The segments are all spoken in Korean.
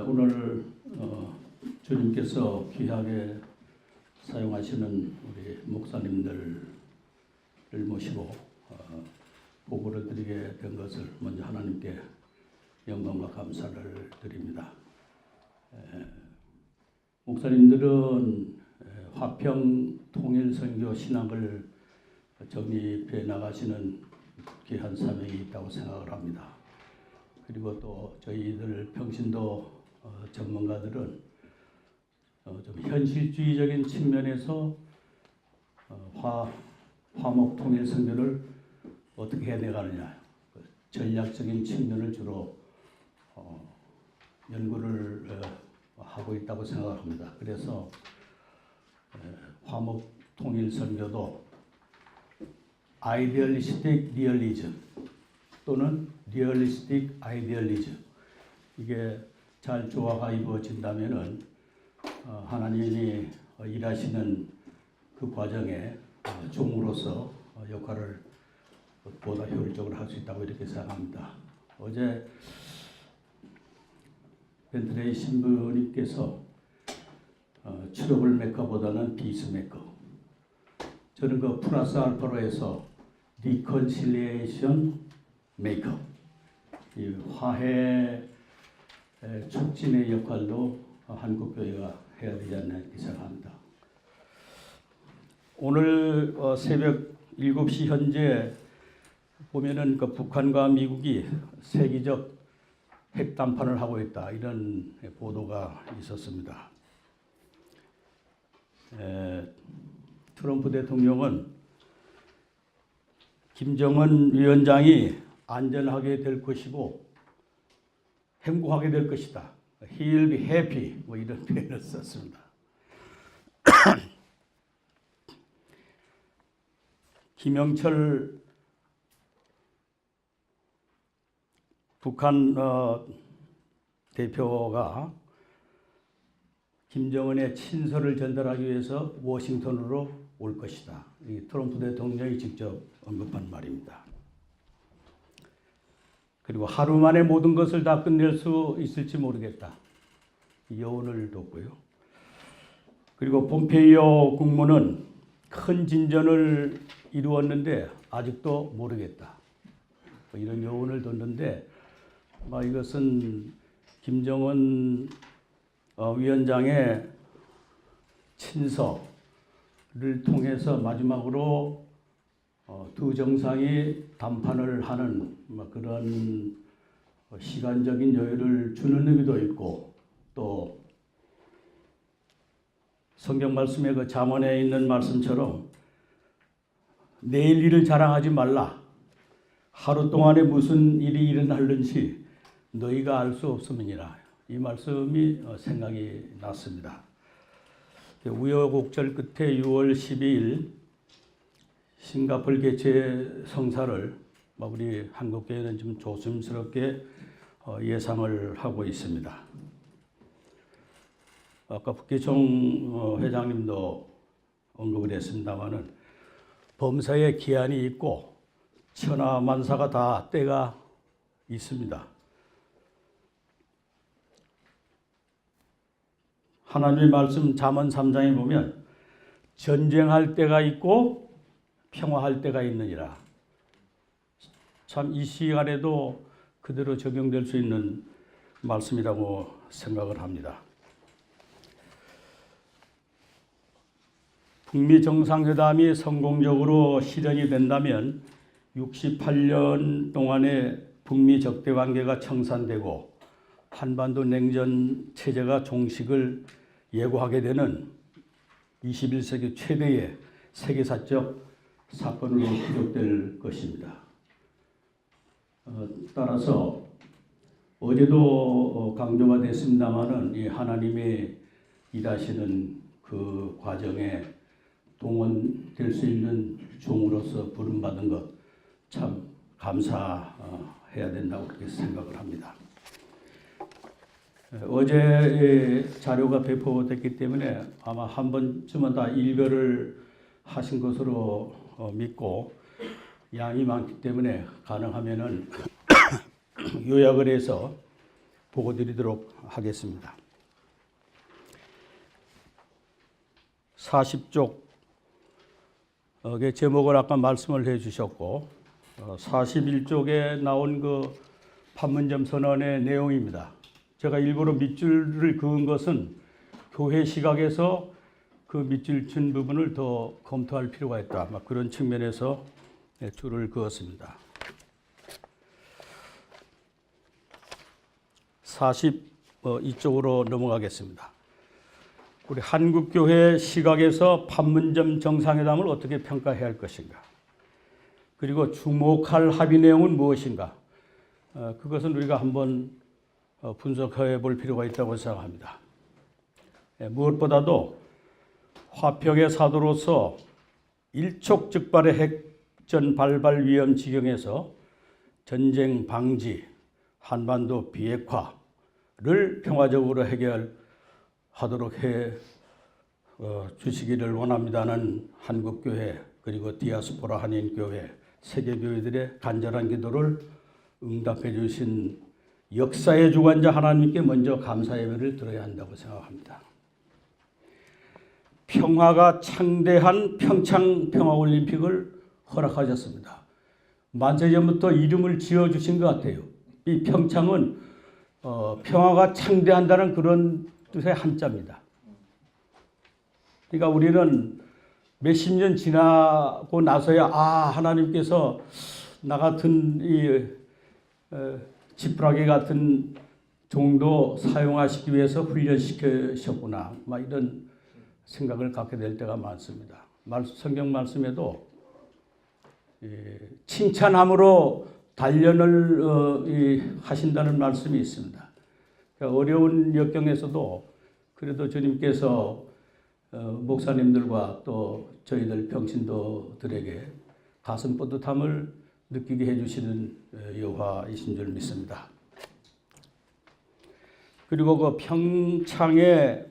오늘 주님께서 귀하게 사용하시는 우리 목사님들을 모시고 보고를 드리게 된 것을 먼저 하나님께 영광과 감사를 드립니다. 목사님들은 화평 통일선교 신학을 정립해 나가시는 귀한 사명이 있다고 생각을 합니다. 그리고 또 저희들 평신도 전문가들은 좀 현실주의적인 측면에서 화목 통일 선교를 어떻게 해내가느냐, 전략적인 측면을 주로 연구를 하고 있다고 생각합니다. 그래서 화목 통일 선교도 아이디얼리스틱 리얼리즘 또는 리얼리스틱 아이디얼리즘, 이게 잘 조화가 이루어진다면은 하나님이 일하시는 그 과정에 종으로서 역할을 보다 효율적으로 할 수 있다고 이렇게 생각합니다. 어제 벤틀레이 신부님께서 트러블 메커보다는 피스 메커, 저는 그 플러스 알파로 해서 리컨실리에이션 메이커, 이 화해 촉진의 역할도 한국교회가 해야 되지 않나 이렇게 생각합니다. 오늘 새벽 7시 현재 보면은 그 북한과 미국이 세계적 핵담판을 하고 있다, 이런 보도가 있었습니다. 트럼프 대통령은 김정은 위원장이 안전하게 될 것이고 행복하게 될 것이다. He'll be happy, 뭐 이런 표현을 썼습니다. 김영철 북한 대표가 김정은의 친서를 전달하기 위해서 워싱턴으로 올 것이다. 이 트럼프 대통령이 직접 언급한 말입니다. 그리고 하루 만에 모든 것을 다 끝낼 수 있을지 모르겠다, 여운을 뒀고요. 그리고 폼페이오 국무는 큰 진전을 이루었는데 아직도 모르겠다, 이런 여운을 뒀는데, 이것은 김정은 위원장의 친서를 통해서 마지막으로 두 정상이 담판을 하는 그런 시간적인 여유를 주는 의미도 있고, 또 성경 말씀의 그 잠언에 있는 말씀처럼 내일 일을 자랑하지 말라, 하루 동안에 무슨 일이 일어날는지 너희가 알 수 없음이니라, 이 말씀이 생각이 났습니다. 우여곡절 끝에 6월 12일 싱가포르 개최 성사를 우리 한국교회는 좀 조심스럽게 예상을 하고 있습니다. 아까 북계총 회장님도 언급을 했습니다마는 범사에 기한이 있고 천하만사가 다 때가 있습니다. 하나님의 말씀 잠언 3장에 보면 전쟁할 때가 있고 평화할 때가 있느니라. 참 이 시간에도 그대로 적용될 수 있는 말씀이라고 생각을 합니다. 북미 정상회담이 성공적으로 실현이 된다면 68년 동안의 북미 적대 관계가 청산되고 한반도 냉전 체제가 종식을 예고하게 되는 21세기 최대의 세계사적 사건으로 기록될 것입니다. 따라서 어제도 강조가 됐습니다마는 이 하나님의 일하시는 그 과정에 동원될 수 있는 종으로서 부름받은 것 참 감사해야 된다고 그렇게 생각을 합니다. 어제 자료가 배포됐기 때문에 아마 한 번쯤은 다 일별을 하신 것으로 믿고, 양이 많기 때문에 가능하면은 요약을 해서 보고 드리도록 하겠습니다. 40쪽의 제목을 아까 말씀을 해 주셨고 41쪽에 나온 그 판문점 선언의 내용입니다. 제가 일부러 밑줄을 그은 것은 교회 시각에서 그 밑줄 친 부분을 더 검토할 필요가 있다. 그런 측면에서 줄을 그었습니다. 42쪽으로 넘어가겠습니다. 우리 한국교회 시각에서 판문점 정상회담을 어떻게 평가해야 할 것인가? 그리고 주목할 합의 내용은 무엇인가? 그것은 우리가 한번 분석해 볼 필요가 있다고 생각합니다. 무엇보다도 화평의 사도로서 일촉즉발의 핵전 발발 위험 지경에서 전쟁 방지, 한반도 비핵화를 평화적으로 해결하도록 해 주시기를 원합니다는 한국교회 그리고 디아스포라 한인교회, 세계교회들의 간절한 기도를 응답해 주신 역사의 주관자 하나님께 먼저 감사 예배를 드려야 한다고 생각합니다. 평화가 창대한 평창 평화올림픽을 허락하셨습니다. 만세전부터 이름을 지어주신 것 같아요. 이 평창은 평화가 창대한다는 그런 뜻의 한자입니다. 그러니까 우리는 몇십 년 지나고 나서야 하나님께서 나 같은 이 지푸라기 같은 종도 사용하시기 위해서 훈련시키셨구나. 이런 생각을 갖게 될 때가 많습니다. 성경 말씀에도 칭찬함으로 단련을 하신다는 말씀이 있습니다. 어려운 역경에서도 그래도 주님께서 목사님들과 또 저희들 평신도들에게 가슴 뿌듯함을 느끼게 해주시는 여호와이신 줄 믿습니다. 그리고 그 평창의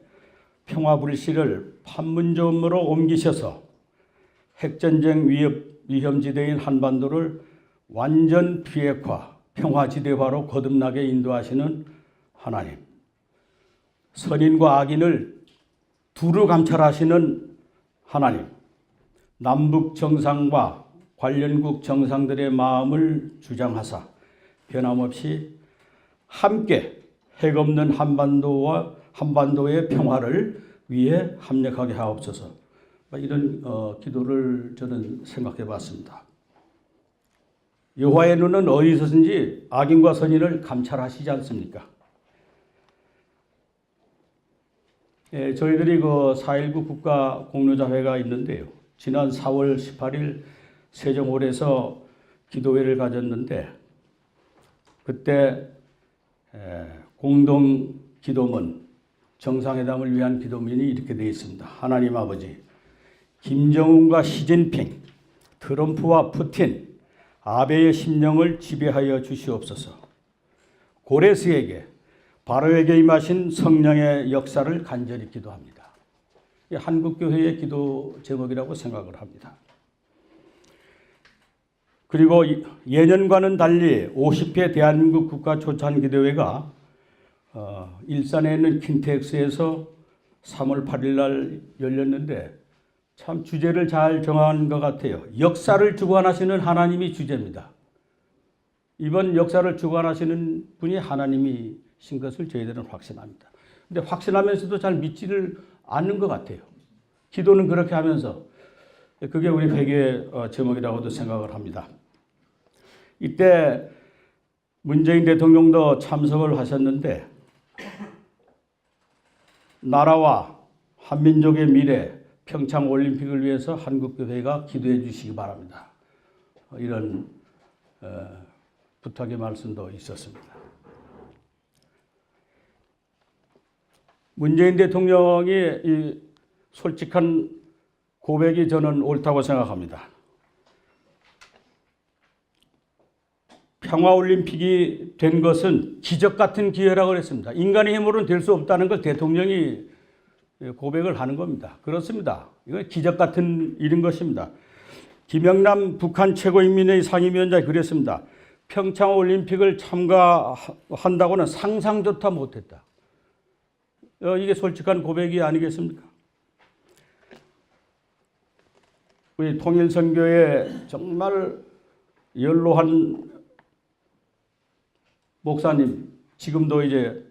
평화불씨를 판문점으로 옮기셔서 핵전쟁 위험지대인 한반도를 완전 비핵화, 평화지대화로 거듭나게 인도하시는 하나님, 선인과 악인을 두루 감찰하시는 하나님, 남북 정상과 관련국 정상들의 마음을 주장하사 변함없이 함께 핵없는 한반도의 평화를 위해 합력하게 하옵소서. 이런 기도를 저는 생각해 봤습니다. 여호와의 눈은 어디서든지 악인과 선인을 감찰하시지 않습니까? 저희들이 그 4.19 국가공로자회가 있는데요. 지난 4월 18일 세종홀에서 기도회를 가졌는데 그때 공동 기도문, 정상회담을 위한 기도문이 이렇게 되어 있습니다. 하나님 아버지, 김정은과 시진핑, 트럼프와 푸틴, 아베의 심령을 지배하여 주시옵소서. 고레스에게, 바로에게 임하신 성령의 역사를 간절히 기도합니다. 한국교회의 기도 제목이라고 생각을 합니다. 그리고 예년과는 달리 50회 대한민국 국가초창기도회가 일산에 있는 킨텍스에서 3월 8일 날 열렸는데 참 주제를 잘 정한 것 같아요. 역사를 주관하시는 하나님이 주제입니다. 이번 역사를 주관하시는 분이 하나님이신 것을 저희들은 확신합니다. 근데 확신하면서도 잘 믿지를 않는 것 같아요. 기도는 그렇게 하면서 그게 우리 회개의 제목이라고도 생각을 합니다. 이때 문재인 대통령도 참석을 하셨는데 나라와 한민족의 미래 평창 올림픽을 위해서 한국교회가 기도해 주시기 바랍니다. 이런 부탁의 말씀도 있었습니다. 문재인 대통령이 이 솔직한 고백이 저는 옳다고 생각합니다. 평화올림픽이 된 것은 기적 같은 기회라고 그랬습니다. 인간의 힘으로는 될 수 없다는 걸 대통령이 고백을 하는 겁니다. 그렇습니다. 이건 기적 같은 일인 것입니다. 김영남 북한 최고인민회의 상임위원장이 그랬습니다. 평창 올림픽을 참가한다고는 상상조차 못했다. 이게 솔직한 고백이 아니겠습니까? 우리 통일선교의 정말 연로한 목사님, 지금도 이제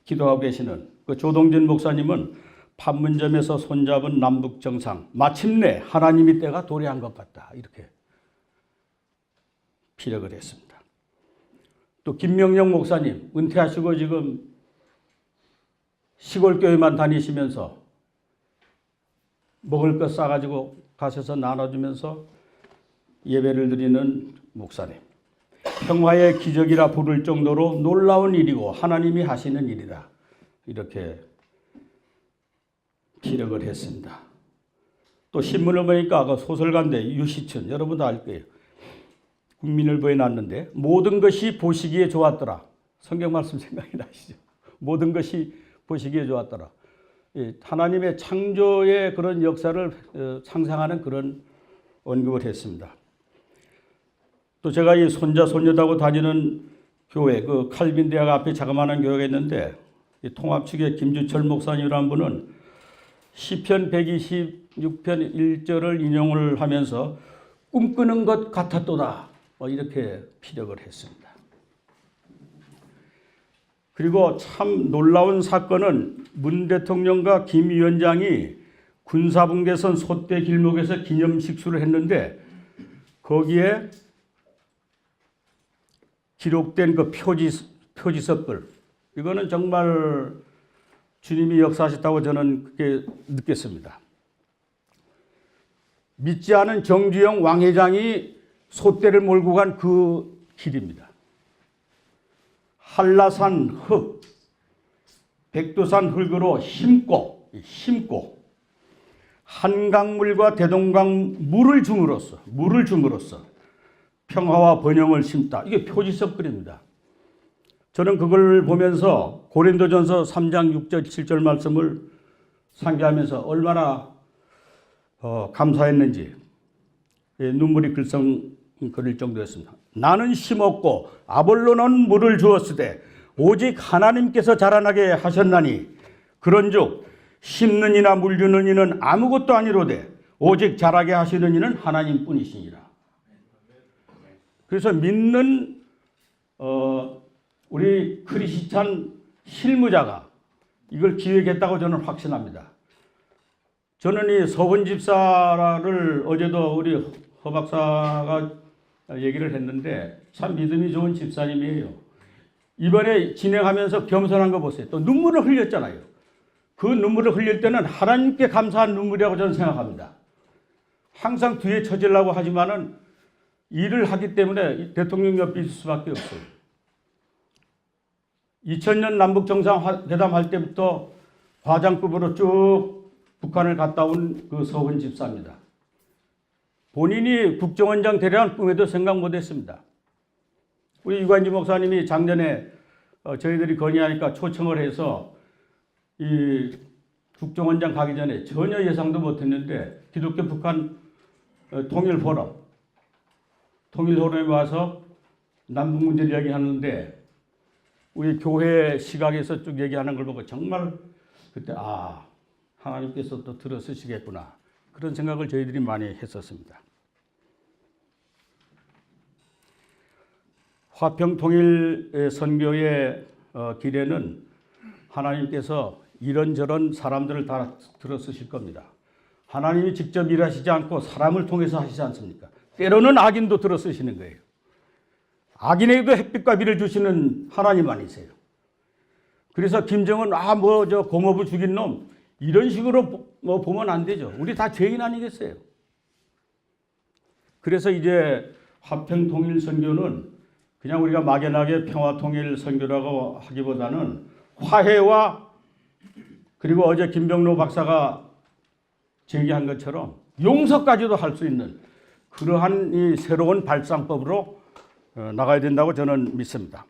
기도하고 계시는 그 조동진 목사님은 판문점에서 손잡은 남북 정상, 마침내 하나님이 때가 도래한 것 같다, 이렇게 피력을 했습니다. 또 김명영 목사님, 은퇴하시고 지금 시골 교회만 다니시면서 먹을 것 싸가지고 가셔서 나눠주면서 예배를 드리는 목사님. 평화의 기적이라 부를 정도로 놀라운 일이고 하나님이 하시는 일이다, 이렇게 기력을 했습니다. 또 신문을 보니까 그 소설가인데 유시춘, 여러분도 알 거예요. 국민일보에 났는데 모든 것이 보시기에 좋았더라. 성경 말씀 생각이 나시죠? 모든 것이 보시기에 좋았더라. 하나님의 창조의 그런 역사를 상상하는 그런 언급을 했습니다. 또 제가 이 손자 손녀하고 다니는 교회, 그 칼빈 대학 앞에 자그마한 교회가 있는데 이 통합 측의 김주철 목사님이라는 분은 시편 126편 1절을 인용을 하면서 꿈꾸는 것 같았도다, 이렇게 피력을 했습니다. 그리고 참 놀라운 사건은 문 대통령과 김 위원장이 군사분계선 소대 길목에서 기념식수를 했는데 거기에 기록된 그 표지석들, 이거는 정말 주님이 역사하셨다고 저는 그렇게 느꼈습니다. 믿지 않은 정주영 왕 회장이 소대를 몰고 간 그 길입니다. 한라산 흙, 백두산 흙으로 심고 한강물과 대동강 물을 줌으로써 평화와 번영을 심다. 이게 표지석 글입니다. 저는 그걸 보면서 고린도전서 3장 6절 7절 말씀을 상기하면서 얼마나 감사했는지 눈물이 글썽거릴 정도였습니다. 나는 심었고 아볼로는 물을 주었으되 오직 하나님께서 자라나게 하셨나니 그런즉 심는 이나 물 주는 이는 아무것도 아니로되 오직 자라게 하시는 이는 하나님뿐이시니라. 그래서 믿는 우리 크리스찬 실무자가 이걸 기획했다고 저는 확신합니다. 저는 이 서훈 집사를 어제도 우리 허 박사가 얘기를 했는데 참 믿음이 좋은 집사님이에요. 이번에 진행하면서 겸손한 거 보세요. 또 눈물을 흘렸잖아요. 그 눈물을 흘릴 때는 하나님께 감사한 눈물이라고 저는 생각합니다. 항상 뒤에 처지려고 하지만은 일을 하기 때문에 대통령 옆에 있을 수밖에 없어요. 2000년 남북정상회담 할 때부터 과장급으로 쭉 북한을 갔다 온 그 서훈 집사입니다. 본인이 국정원장 되려는 꿈에도 생각 못했습니다. 우리 유관지 목사님이 작년에 저희들이 건의하니까 초청을 해서 이 국정원장 가기 전에 전혀 예상도 못했는데 기독교 북한 통일포럼에 와서 남북 문제를 이야기하는데 우리 교회 시각에서 쭉 얘기하는 걸 보고 정말 그때 하나님께서 또 들어쓰시겠구나, 그런 생각을 저희들이 많이 했었습니다. 화평통일 선교의 길에는 하나님께서 이런저런 사람들을 다 들어쓰실 겁니다. 하나님이 직접 일하시지 않고 사람을 통해서 하시지 않습니까? 때로는 악인도 들어쓰시는 거예요. 악인에게도 햇빛과 비를 주시는 하나님 아니세요? 그래서 김정은 공업부 죽인 놈 이런 식으로 보면 안 되죠. 우리 다 죄인 아니겠어요? 그래서 이제 화평통일 선교는 그냥 우리가 막연하게 평화통일 선교라고 하기보다는 화해와, 그리고 어제 김병로 박사가 제기한 것처럼 용서까지도 할 수 있는 그러한 이 새로운 발상법으로 나가야 된다고 저는 믿습니다.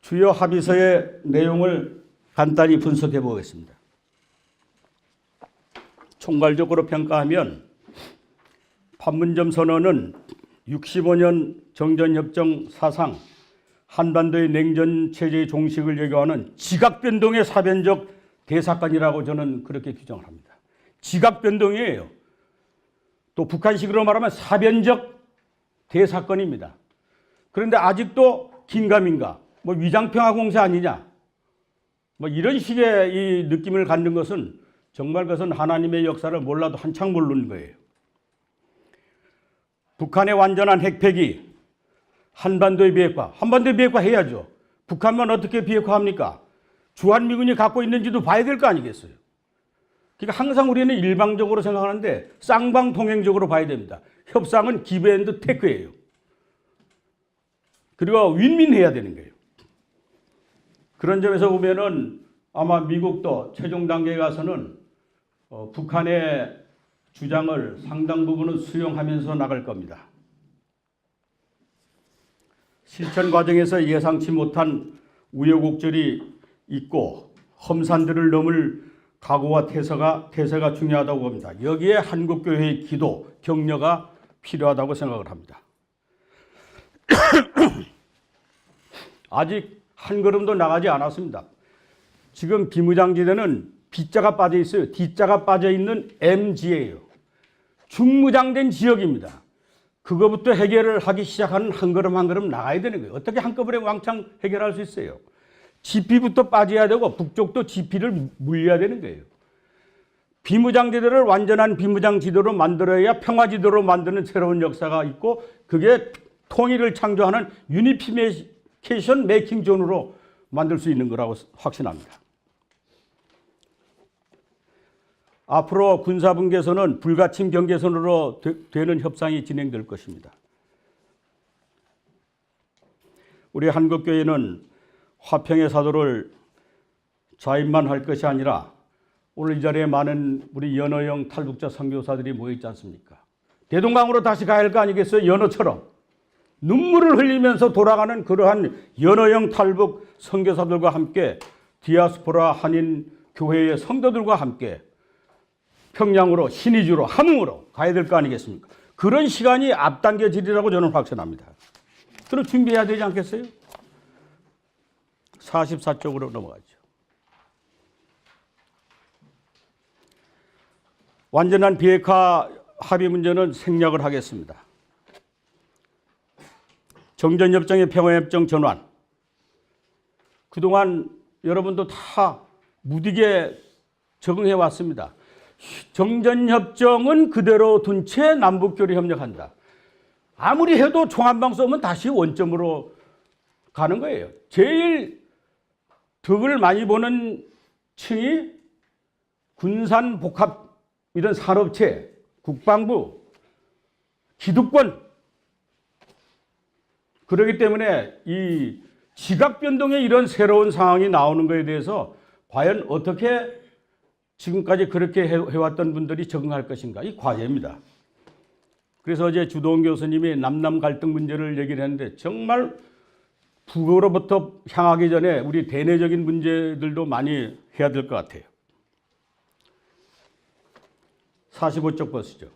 주요 합의서의 내용을 간단히 분석해 보겠습니다. 총괄적으로 평가하면 판문점 선언은 65년 정전협정 사상 한반도의 냉전체제의 종식을 예고하는 지각변동의 사변적 대사건이라고 저는 그렇게 규정을 합니다. 지각변동이에요. 또 북한식으로 말하면 사변적 대사건입니다. 그런데 아직도 긴가민가, 뭐 위장평화 공세 아니냐, 뭐 이런 식의 이 느낌을 갖는 것은 정말 그것은 하나님의 역사를 몰라도 한창 모르는 거예요. 북한의 완전한 핵폐기, 한반도의 비핵화, 한반도의 비핵화 해야죠. 북한만 어떻게 비핵화합니까? 주한미군이 갖고 있는지도 봐야 될 거 아니겠어요. 그러니까 항상 우리는 일방적으로 생각하는데 쌍방통행적으로 봐야 됩니다. 협상은 기브 앤드 테크예요. 그리고 윈윈해야 되는 거예요. 그런 점에서 보면은 아마 미국도 최종 단계에 가서는 북한의 주장을 상당 부분은 수용하면서 나갈 겁니다. 실천 과정에서 예상치 못한 우여곡절이 있고 험산들을 넘을 각오와 태세가 중요하다고 봅니다. 여기에 한국교회의 기도, 격려가 필요하다고 생각을 합니다. 아직 한 걸음도 나가지 않았습니다. 지금 비무장지대는 B자가 빠져 있어요. D자가 빠져 있는 M지예요. 중무장된 지역입니다. 그거부터 해결을 하기 시작하는 한 걸음 한 걸음 나가야 되는 거예요. 어떻게 한꺼번에 왕창 해결할 수 있어요? GP부터 빠져야 되고 북쪽도 GP를 물려야 되는 거예요. 비무장지대를 완전한 비무장지대로 만들어야 평화지대로 만드는 새로운 역사가 있고 그게 통일을 창조하는 유니피케이션 메이킹 존으로 만들 수 있는 거라고 확신합니다. 앞으로 군사분 개선은 불가침 경계선으로 되는 협상이 진행될 것입니다. 우리 한국교회는 화평의 사도를 자임만 할 것이 아니라 오늘 이 자리에 많은 우리 연어형 탈북자 선교사들이 모여있지 않습니까? 대동강으로 다시 가야 할 거 아니겠어요? 연어처럼 눈물을 흘리면서 돌아가는 그러한 연어형 탈북 선교사들과 함께 디아스포라 한인 교회의 성도들과 함께 평양으로 신의주로 함흥으로 가야 될 거 아니겠습니까? 그런 시간이 앞당겨지리라고 저는 확신합니다. 그럼 준비해야 되지 않겠어요? 44쪽으로 넘어가죠. 완전한 비핵화 합의 문제는 생략을 하겠습니다. 정전협정의 평화협정 전환. 그동안 여러분도 다 무디게 적응해 왔습니다. 정전협정은 그대로 둔 채 남북교류 협력한다. 아무리 해도 총한방 쏘면 다시 원점으로 가는 거예요. 제일 덕을 많이 보는 층이 군산복합 이런 산업체, 국방부, 기득권. 그렇기 때문에 이 지각변동의 이런 새로운 상황이 나오는 것에 대해서 과연 어떻게 지금까지 그렇게 해왔던 분들이 적응할 것인가? 이 과제입니다. 그래서 어제 주도원 교수님이 남남 갈등 문제를 얘기를 했는데 정말 북으로부터 향하기 전에 우리 대내적인 문제들도 많이 해야 될 것 같아요. 45쪽 보시죠.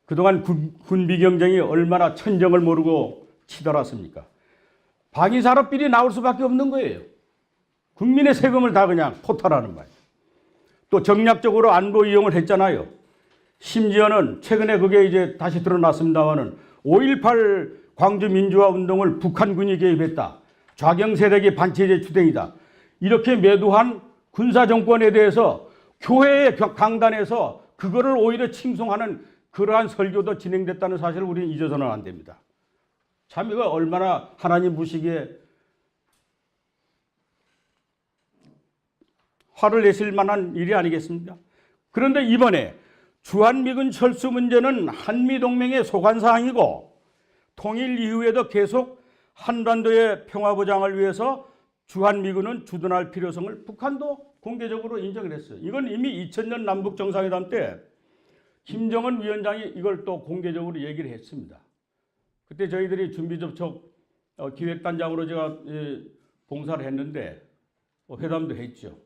그동안 군비 경쟁이 얼마나 천정을 모르고 치달았습니까? 방위산업 비리 나올 수밖에 없는 거예요. 국민의 세금을 다 그냥 포탈하는 말이에요. 또 정략적으로 안보 이용을 했잖아요. 심지어는 최근에 그게 이제 다시 드러났습니다만은 5.18 광주 민주화 운동을 북한군이 개입했다. 좌경 세력이 반체제 주된이다. 이렇게 매도한 군사 정권에 대해서 교회의 강단에서 그거를 오히려 칭송하는 그러한 설교도 진행됐다는 사실을 우리는 잊어서는 안 됩니다. 참 이거 얼마나 하나님 보시기에 화를 내실 만한 일이 아니겠습니까? 그런데 이번에 주한미군 철수 문제는 한미동맹의 소관사항이고 통일 이후에도 계속 한반도의 평화 보장을 위해서 주한미군은 주둔할 필요성을 북한도 공개적으로 인정을 했어요. 이건 이미 2000년 남북 정상회담 때 김정은 위원장이 이걸 또 공개적으로 얘기를 했습니다. 그때 저희들이 준비접촉 기획단장으로 제가 봉사를 했는데 회담도 했죠.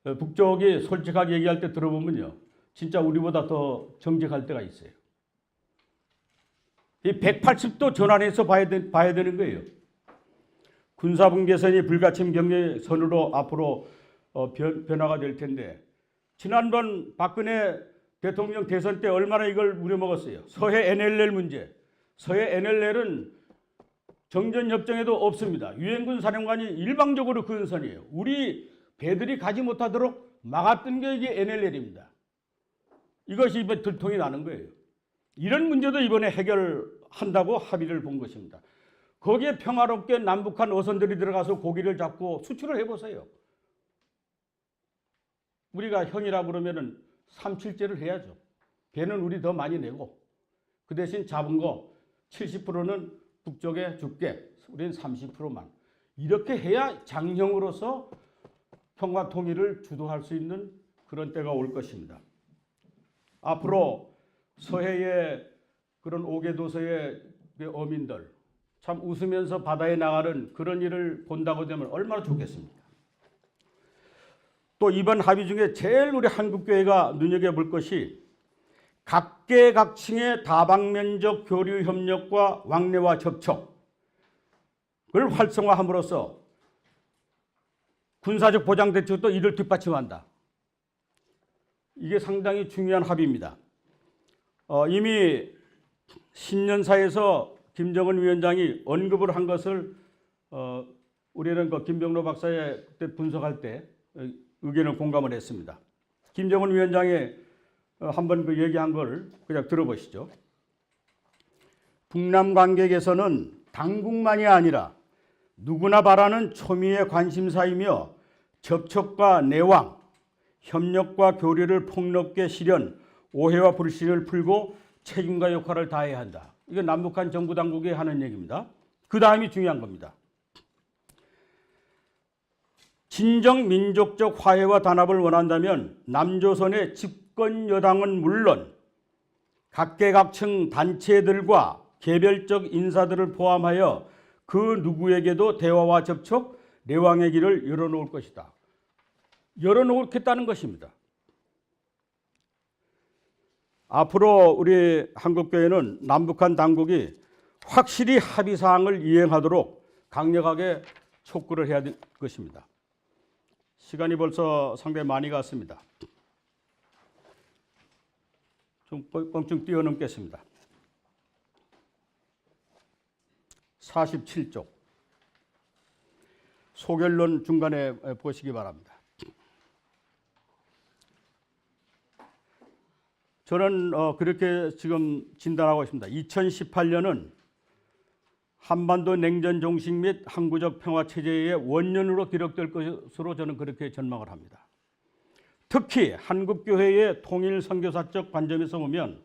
북쪽이 솔직하게 얘기할 때 들어보면요. 진짜 우리보다 더 정직할 때가 있어요. 이 180도 전환해서 봐야 되는 거예요. 군사분 개선이 불가침 경제선으로 앞으로 변화가 될 텐데 지난번 박근혜 대통령 대선 때 얼마나 이걸 우려먹었어요. 서해 NLL 문제. 서해 NLL은 정전협정에도 없습니다. 유엔군 사령관이 일방적으로 그은 선이에요. 우리 배들이 가지 못하도록 막았던 게 이게 NLL입니다. 이것이 이번 들통이 나는 거예요. 이런 문제도 이번에 해결한다고 합의를 본 것입니다. 거기에 평화롭게 남북한 어선들이 들어가서 고기를 잡고 수출을 해보세요. 우리가 형이라 그러면은 삼칠제를 해야죠. 배는 우리 더 많이 내고 그 대신 잡은 거 70%는 북쪽에 줄게. 우리는 30%만. 이렇게 해야 장형으로서 평화 통일을 주도할 수 있는 그런 때가 올 것입니다. 앞으로 서해의 그런 5개 도서의 어민들 참 웃으면서 바다에 나가는 그런 일을 본다고 되면 얼마나 좋겠습니까? 또 이번 합의 중에 제일 우리 한국교회가 눈여겨볼 것이 각계각층의 다방면적 교류 협력과 왕래와 접촉을 활성화함으로써 군사적 보장 대책도 이를 뒷받침한다. 이게 상당히 중요한 합의입니다. 이미 신년사에서 김정은 위원장이 언급을 한 것을 우리는 그 김병로 박사의 그때 분석할 때 의견을 공감을 했습니다. 김정은 위원장이 한번 그 얘기한 걸 그냥 들어보시죠. 북남 관계 개선은 당국만이 아니라 누구나 바라는 초미의 관심사이며 접촉과 내왕, 협력과 교류를 폭넓게 실현, 오해와 불신을 풀고 책임과 역할을 다해야 한다. 이건 남북한 정부 당국이 하는 얘기입니다. 그 다음이 중요한 겁니다. 진정 민족적 화해와 단합을 원한다면 남조선의 집권 여당은 물론 각계각층 단체들과 개별적 인사들을 포함하여 그 누구에게도 대화와 접촉, 내왕의 길을 열어놓을 것이다. 열어놓겠다는 것입니다. 앞으로 우리 한국교회는 남북한 당국이 확실히 합의사항을 이행하도록 강력하게 촉구를 해야 될 것입니다. 시간이 벌써 상당히 많이 갔습니다. 좀 뻥충 뛰어넘겠습니다. 47쪽. 소결론 중간에 보시기 바랍니다. 저는 그렇게 지금 진단하고 있습니다. 2018년은 한반도 냉전 종식 및 항구적 평화 체제의 원년으로 기록될 것으로 저는 그렇게 전망을 합니다. 특히 한국교회의 통일 선교사적 관점에서 보면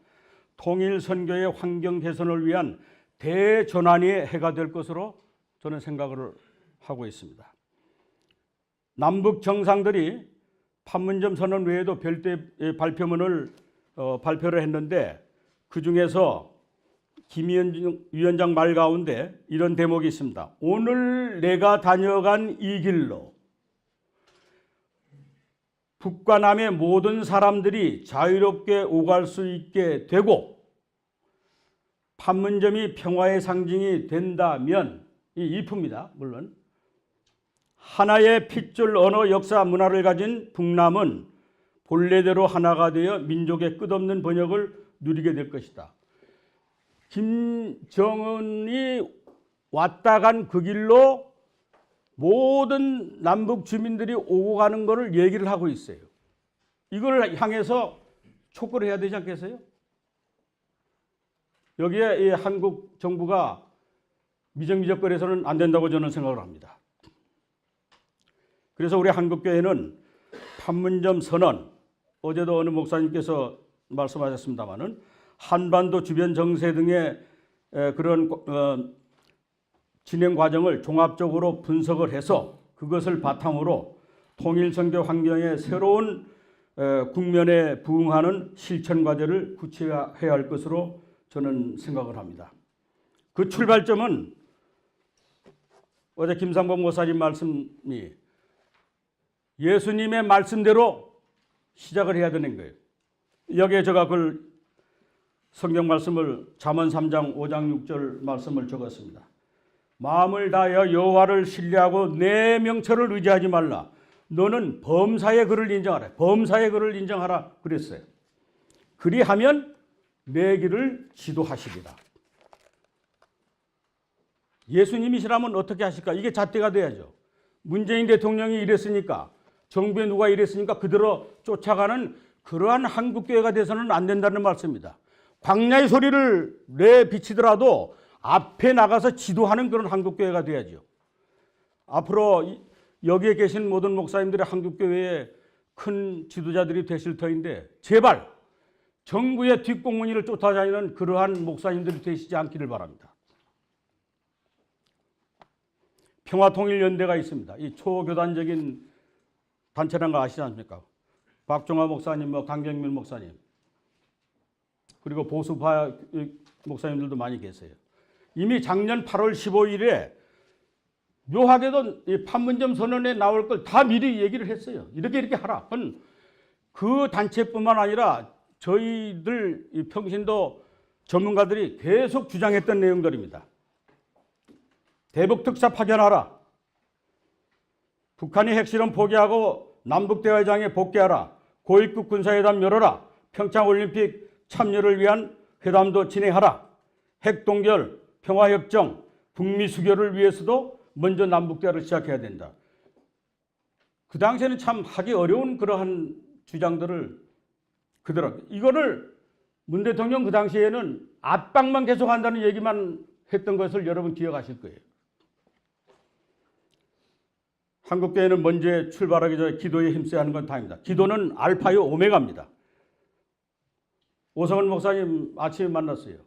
통일 선교의 환경 개선을 위한 대전환의 해가 될 것으로 저는 생각을 하고 있습니다. 남북 정상들이 판문점 선언 외에도 별도의 발표문을 발표를 했는데 그중에서 김 위원장 말 가운데 이런 대목이 있습니다. 오늘 내가 다녀간 이 길로 북과 남의 모든 사람들이 자유롭게 오갈 수 있게 되고 판문점이 평화의 상징이 된다면 이 if입니다. 물론 하나의 핏줄 언어 역사 문화를 가진 북남은 본래대로 하나가 되어 민족의 끝없는 번영을 누리게 될 것이다. 김정은이 왔다 간 그 길로 모든 남북 주민들이 오고 가는 것을 얘기를 하고 있어요. 이걸 향해서 촉구를 해야 되지 않겠어요? 여기에 이 한국 정부가 미적미적거려서는 안 된다고 저는 생각을 합니다. 그래서 우리 한국교회는 판문점 선언, 어제도 어느 목사님께서 말씀하셨습니다마는 한반도 주변 정세 등의 그런 진행 과정을 종합적으로 분석을 해서 그것을 바탕으로 통일선교 환경의 새로운 국면에 부응하는 실천 과제를 구체화해야 할 것으로 저는 생각을 합니다. 그 출발점은 어제 김상범 목사님 말씀이 예수님의 말씀대로 시작을 해야 되는 거예요. 여기에 제가 그걸 성경 말씀을 잠언 3장 5장 6절 말씀을 적었습니다. 마음을 다하여 여호와를 신뢰하고 내 명철을 의지하지 말라. 너는 범사의 그를 인정하라. 범사의 그를 인정하라 그랬어요. 그리하면 내 길을 지도하시리라. 예수님이시라면 어떻게 하실까? 이게 잣대가 돼야죠. 문재인 대통령이 이랬으니까, 정부에 누가 이랬으니까 그대로 쫓아가는 그러한 한국교회가 돼서는 안 된다는 말씀입니다. 광야의 소리를 내비치더라도 앞에 나가서 지도하는 그런 한국교회가 돼야죠. 앞으로 여기에 계신 모든 목사님들이 한국교회의 큰 지도자들이 되실 터인데 제발 정부의 뒷공무니를 쫓아다니는 그러한 목사님들이 되시지 않기를 바랍니다. 평화통일연대가 있습니다. 이 초교단적인 단체라는 거 아시지 않습니까? 박종화 목사님, 강경민 목사님, 그리고 보수파 목사님들도 많이 계세요. 이미 작년 8월 15일에 묘하게도 이 판문점 선언에 나올 걸 다 미리 얘기를 했어요. 이렇게 하라. 그 단체뿐만 아니라 저희들 이 평신도 전문가들이 계속 주장했던 내용들입니다. 대북 특사 파견하라. 북한이 핵실험 포기하고 남북대화장에 복귀하라. 고위급 군사회담 열어라. 평창올림픽 참여를 위한 회담도 진행하라. 핵동결, 평화협정, 북미 수교를 위해서도 먼저 남북대화를 시작해야 된다. 그 당시에는 참 하기 어려운 그러한 주장들을 그대로, 이거를 문 대통령 그 당시에는 압박만 계속한다는 얘기만 했던 것을 여러분 기억하실 거예요. 한국교회는 먼저 출발하기 전에 기도에 힘써야 하는 건 다입니다. 기도는 알파요 오메가입니다. 오성은 목사님 아침에 만났어요.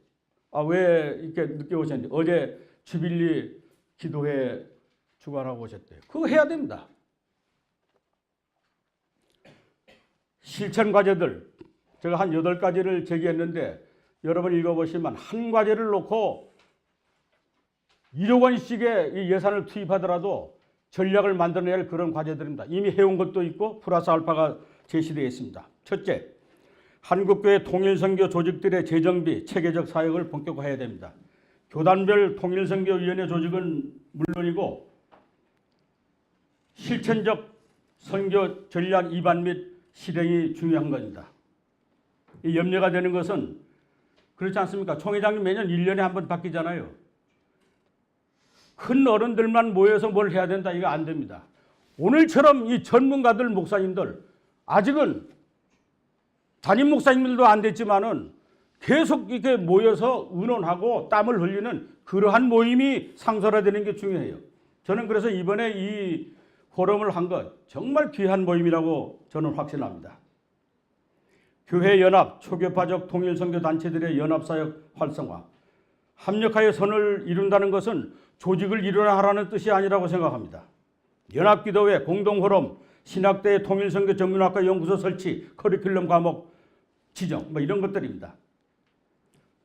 왜 이렇게 늦게 오셨는지. 어제 주빌리 기도회 주관하고 오셨대요. 그거 해야 됩니다. 실천 과제들 제가 한 8가지를 제기했는데 여러분 읽어보시면 한 과제를 놓고 1억 원씩의 이 예산을 투입하더라도 전략을 만들어내야 할 그런 과제들입니다. 이미 해온 것도 있고 플러스 알파가 제시되어 있습니다. 첫째, 한국교회 통일선교 조직들의 재정비, 체계적 사역을 본격화해야 됩니다. 교단별 통일선교위원회 조직은 물론이고 실천적 선교 전략 입안 및 실행이 중요한 겁니다. 이 염려가 되는 것은 그렇지 않습니까? 총회장님 매년 1년에 한 번 바뀌잖아요. 큰 어른들만 모여서 뭘 해야 된다, 이거 안 됩니다. 오늘처럼 이 전문가들, 목사님들, 아직은 담임 목사님들도 안 됐지만은 계속 이렇게 모여서 의논하고 땀을 흘리는 그러한 모임이 상설화되는 게 중요해요. 저는 그래서 이번에 이 포럼을 한 것 정말 귀한 모임이라고 저는 확신합니다. 교회 연합, 초교파적 통일선교 단체들의 연합사역 활성화, 합력하여 선을 이룬다는 것은 조직을 일원화하라는 뜻이 아니라고 생각합니다. 연합기도회, 공동포럼, 신학대의 통일선교 전문학과 연구소 설치, 커리큘럼 과목 지정, 이런 것들입니다.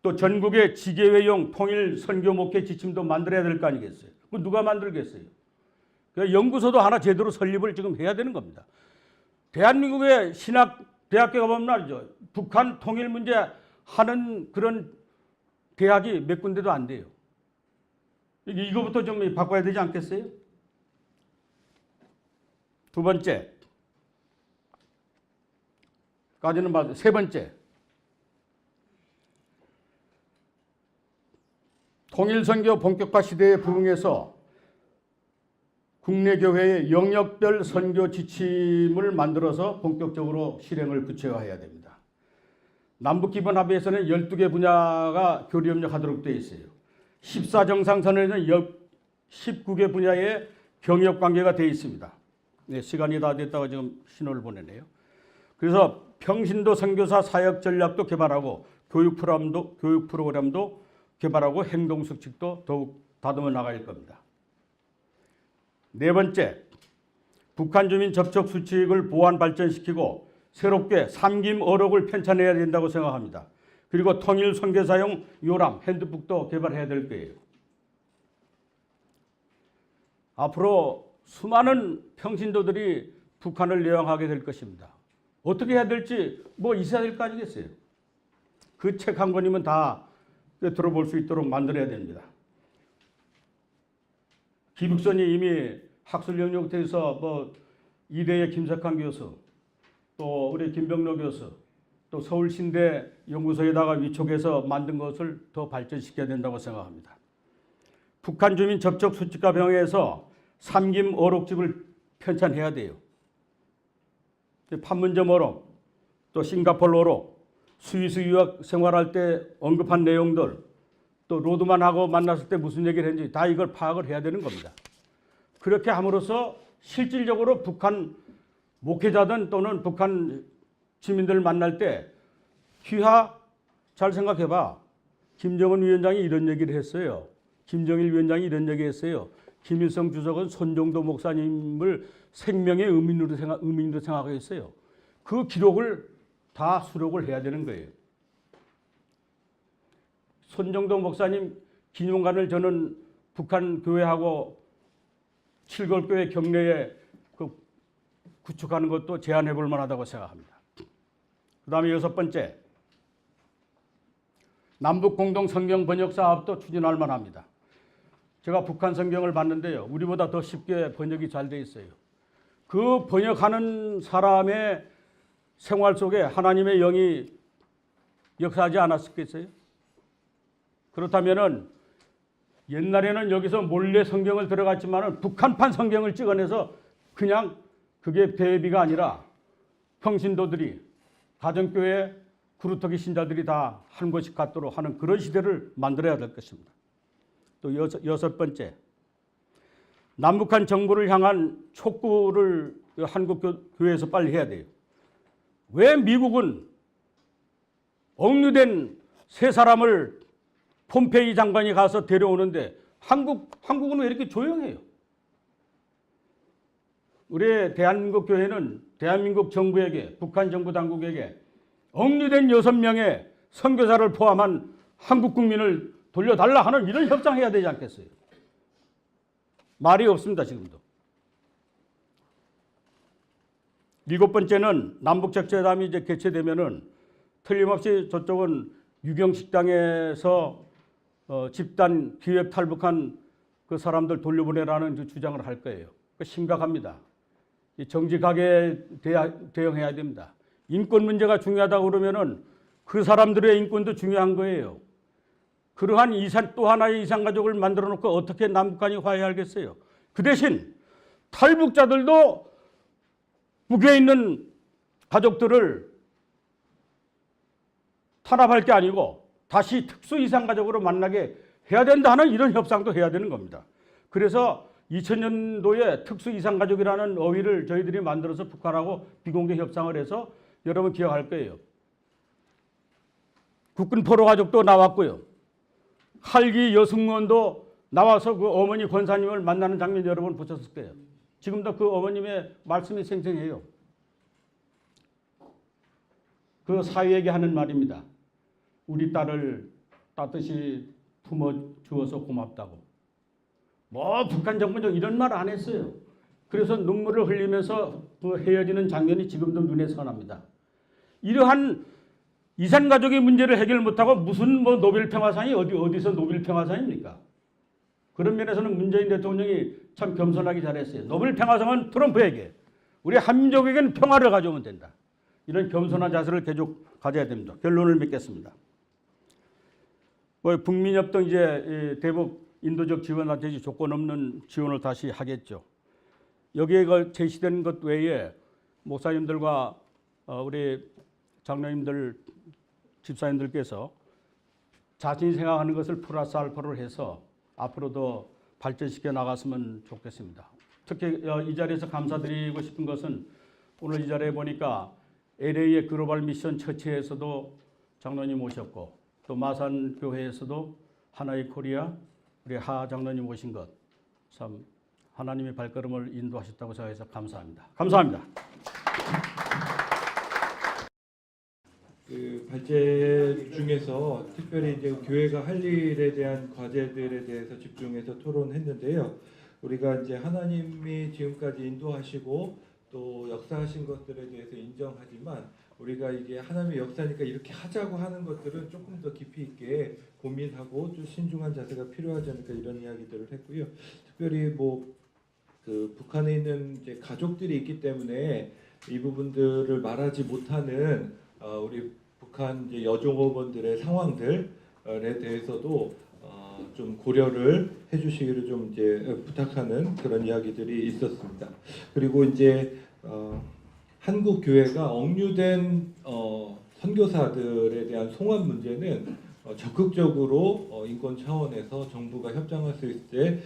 또 전국의 지계회용 통일선교 목회 지침도 만들어야 될 거 아니겠어요? 그 누가 만들겠어요? 그러니까 연구소도 하나 제대로 설립을 지금 해야 되는 겁니다. 대한민국의 신학대학교가 보면 말이죠. 북한 통일 문제 하는 그런 대학이 몇 군데도 안 돼요. 이거부터 좀 바꿔야 되지 않겠어요? 두 번째, 까지는 맞아요. 세 번째, 통일선교 본격화 시대에 부응해서 국내 교회의 영역별 선교 지침을 만들어서 본격적으로 실행을 구체화해야 됩니다. 남북기본합의에서는 12개 분야가 교류협력하도록 되어 있어요. 14정상선언에는 19개 분야의 경협관계가 되어 있습니다. 네, 시간이 다 됐다고 지금 신호를 보내네요. 그래서 평신도 선교사 사역 전략도 개발하고 교육 프로그램도 개발하고 행동 수칙도 더욱 다듬어 나갈 겁니다. 네 번째, 북한 주민 접촉 수칙을 보완 발전시키고 새롭게 삼김 어록을 편찬해야 된다고 생각합니다. 그리고 통일 선교사용 요람, 핸드북도 개발해야 될 거예요. 앞으로 수많은 평신도들이 북한을 내왕하게 될 것입니다. 어떻게 해야 될지 있어야 될 거 아니겠어요? 그 책 한 권이면 다 들어볼 수 있도록 만들어야 됩니다. 기북선이 이미 학술 영역에서 뭐 이대의 김석환 교수, 또 우리 김병로 교수, 또 서울신대 연구소에다가 위촉해서 만든 것을 더 발전시켜야 된다고 생각합니다. 북한 주민 접촉 수칙과 병행해서 삼김 어록집을 편찬해야 돼요. 판문점 어록, 또 싱가포르 어록, 스위스 유학 생활할 때 언급한 내용들, 또 로드만하고 만났을 때 무슨 얘기를 했는지 다 이걸 파악을 해야 되는 겁니다. 그렇게 함으로써 실질적으로 북한 목회자든 또는 북한 시민들을 만날 때 귀하 잘 생각해봐. 김정은 위원장이 이런 얘기를 했어요. 김정일 위원장이 이런 얘기 했어요. 김일성 주석은 손정도 목사님을 생명의 의민으로 생각했어요. 그 기록을 다 수록을 해야 되는 거예요. 손정도 목사님 기념관을 저는 북한 교회하고 칠걸교회 경내에 구축하는 것도 제안해 볼 만하다고 생각합니다. 그 다음에 6번째, 남북 공동 성경 번역 사업도 추진할 만합니다. 제가 북한 성경을 봤는데요. 우리보다 더 쉽게 번역이 잘 돼 있어요. 그 번역하는 사람의 생활 속에 하나님의 영이 역사하지 않았겠어요? 그렇다면은 옛날에는 여기서 몰래 성경을 들어갔지만은 북한판 성경을 찍어내서 그냥 그게 대비가 아니라 평신도들이 가정교회 구루터기 신자들이 다 한 곳씩 갖도록 하는 그런 시대를 만들어야 될 것입니다. 또 6번째, 남북한 정부를 향한 촉구를 한국 교회에서 빨리 해야 돼요. 왜 미국은 억류된 세 사람을 폼페이 장관이 가서 데려오는데 한국은 왜 이렇게 조용해요? 우리 대한민국 교회는 대한민국 정부에게, 북한 정부 당국에게 억류된 6명의 선교사를 포함한 한국 국민을 돌려달라 하는 이런 협상해야 되지 않겠어요? 말이 없습니다, 지금도. 7번째는 남북적재담이 이제 개최되면은 틀림없이 저쪽은 유경식당에서 집단 기획 탈북한 그 사람들 돌려보내라는 그 주장을 할 거예요. 심각합니다. 정직하게 대응해야 됩니다. 인권 문제가 중요하다고 그러면은 그 사람들의 인권도 중요한 거예요. 그러한 또 하나의 이산가족을 만들어 놓고 어떻게 남북한이 화해하겠어요? 그 대신 탈북자들도 북에 있는 가족들을 탄압할 게 아니고 다시 특수 이산가족으로 만나게 해야 된다는 이런 협상도 해야 되는 겁니다. 그래서 2000년도에 특수 이산가족이라는 어휘를 저희들이 만들어서 북한하고 비공개 협상을 해서 여러분 기억할 거예요. 국군 포로 가족도 나왔고요. 칼기 여승무원도 나와서 그 어머니 권사님을 만나는 장면 여러분 보셨을 거예요. 지금도 그 어머님의 말씀이 생생해요. 그 사위에게 하는 말입니다. 우리 딸을 따뜻이 품어주어서 고맙다고. 뭐 북한 정부는 이런 말 안 했어요. 그래서 눈물을 흘리면서 그 헤어지는 장면이 지금도 눈에 선합니다. 이러한 이산가족의 문제를 해결 못하고 무슨 뭐 노벨 평화상이 어디서 노벨 평화상입니까? 그런 면에서는 문재인 대통령이 참 겸손하게 잘했어요. 노벨 평화상은 트럼프에게, 우리 한민족에게는 평화를 가져오면 된다. 이런 겸손한 자세를 계속 가져야 됩니다. 결론을 맺겠습니다. 뭐 북민협동 이제 대북 인도적 지원한테 조건 없는 지원을 다시 하겠죠. 여기에 제시된 것 외에 목사님들과 우리 장로님들, 집사님들께서 자신이 생각하는 것을 플러스 알파로 해서 앞으로도 발전시켜 나갔으면 좋겠습니다. 특히 이 자리에서 감사드리고 싶은 것은 오늘 이 자리에 보니까 LA의 글로벌 미션 처치에서도 장로님 오셨고 또 마산교회에서도 하나의 코리아 우리 하 장로님 오신 것 참 하나님의 발걸음을 인도하셨다고 생각해서 감사합니다. 감사합니다. 그 발제 중에서 특별히 이제 교회가 할 일에 대한 과제들에 대해서 집중해서 토론했는데요. 우리가 이제 하나님이 지금까지 인도하시고 또 역사하신 것들에 대해서 인정하지만 우리가 이게 하나님의 역사니까 이렇게 하자고 하는 것들은 조금 더 깊이 있게 고민하고 좀 신중한 자세가 필요하지 않을까 이런 이야기들을 했고요. 특별히 뭐 그 북한에 있는 이제 가족들이 있기 때문에 이 부분들을 말하지 못하는 우리 북한 이제 여종업원들의 상황들에 대해서도 좀 고려를 해주시기를 좀 이제 부탁하는 그런 이야기들이 있었습니다. 그리고 이제 한국 교회가 억류된 선교사들에 대한 송환 문제는 적극적으로 인권 차원에서 정부가 협정할 수 있을 때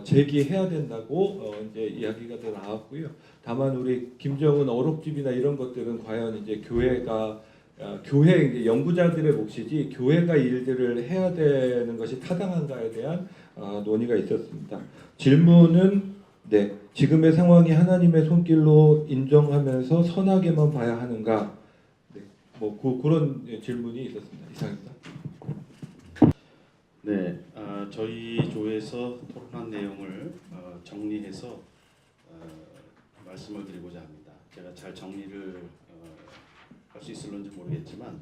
제기해야 된다고 이제 이야기가 더 나왔고요. 다만 우리 김정은 어록집이나 이런 것들은 과연 이제 교회가 교회 이제 연구자들의 몫이지 교회가 일들을 해야 되는 것이 타당한가에 대한 논의가 있었습니다. 질문은 네, 지금의 상황이 하나님의 손길로 인정하면서 선하게만 봐야 하는가? 네, 뭐 그런 질문이 있었습니다. 이상입니다. 네, 저희 조에서 토론한 내용을 정리해서 말씀을 드리고자 합니다. 제가 잘 정리를 할 수 있을런지 모르겠지만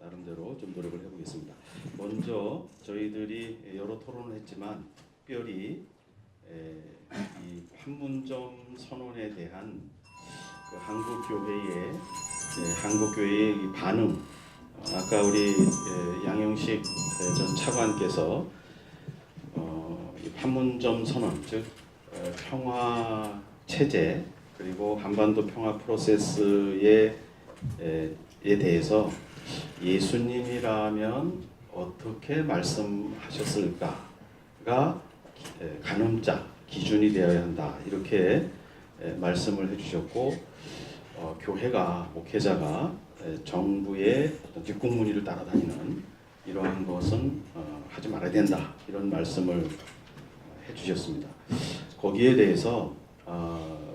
나름대로 좀 노력을 해보겠습니다. 먼저 저희들이 여러 토론을 했지만 특별히 이 판문점 선언에 대한 그 한국 교회의 이 반응, 아까 우리 양영식 전 차관께서 이 판문점 선언, 즉 평화 체제 그리고 한반도 평화 프로세스에 대해서 예수님이라면 어떻게 말씀하셨을까가 가늠자 기준이 되어야 한다 이렇게 말씀을 해주셨고 교회가 목회자가 정부의 어떤 뒷공무니를 따라다니는 이러한 것은 하지 말아야 된다 이런 말씀을 해주셨습니다. 거기에 대해서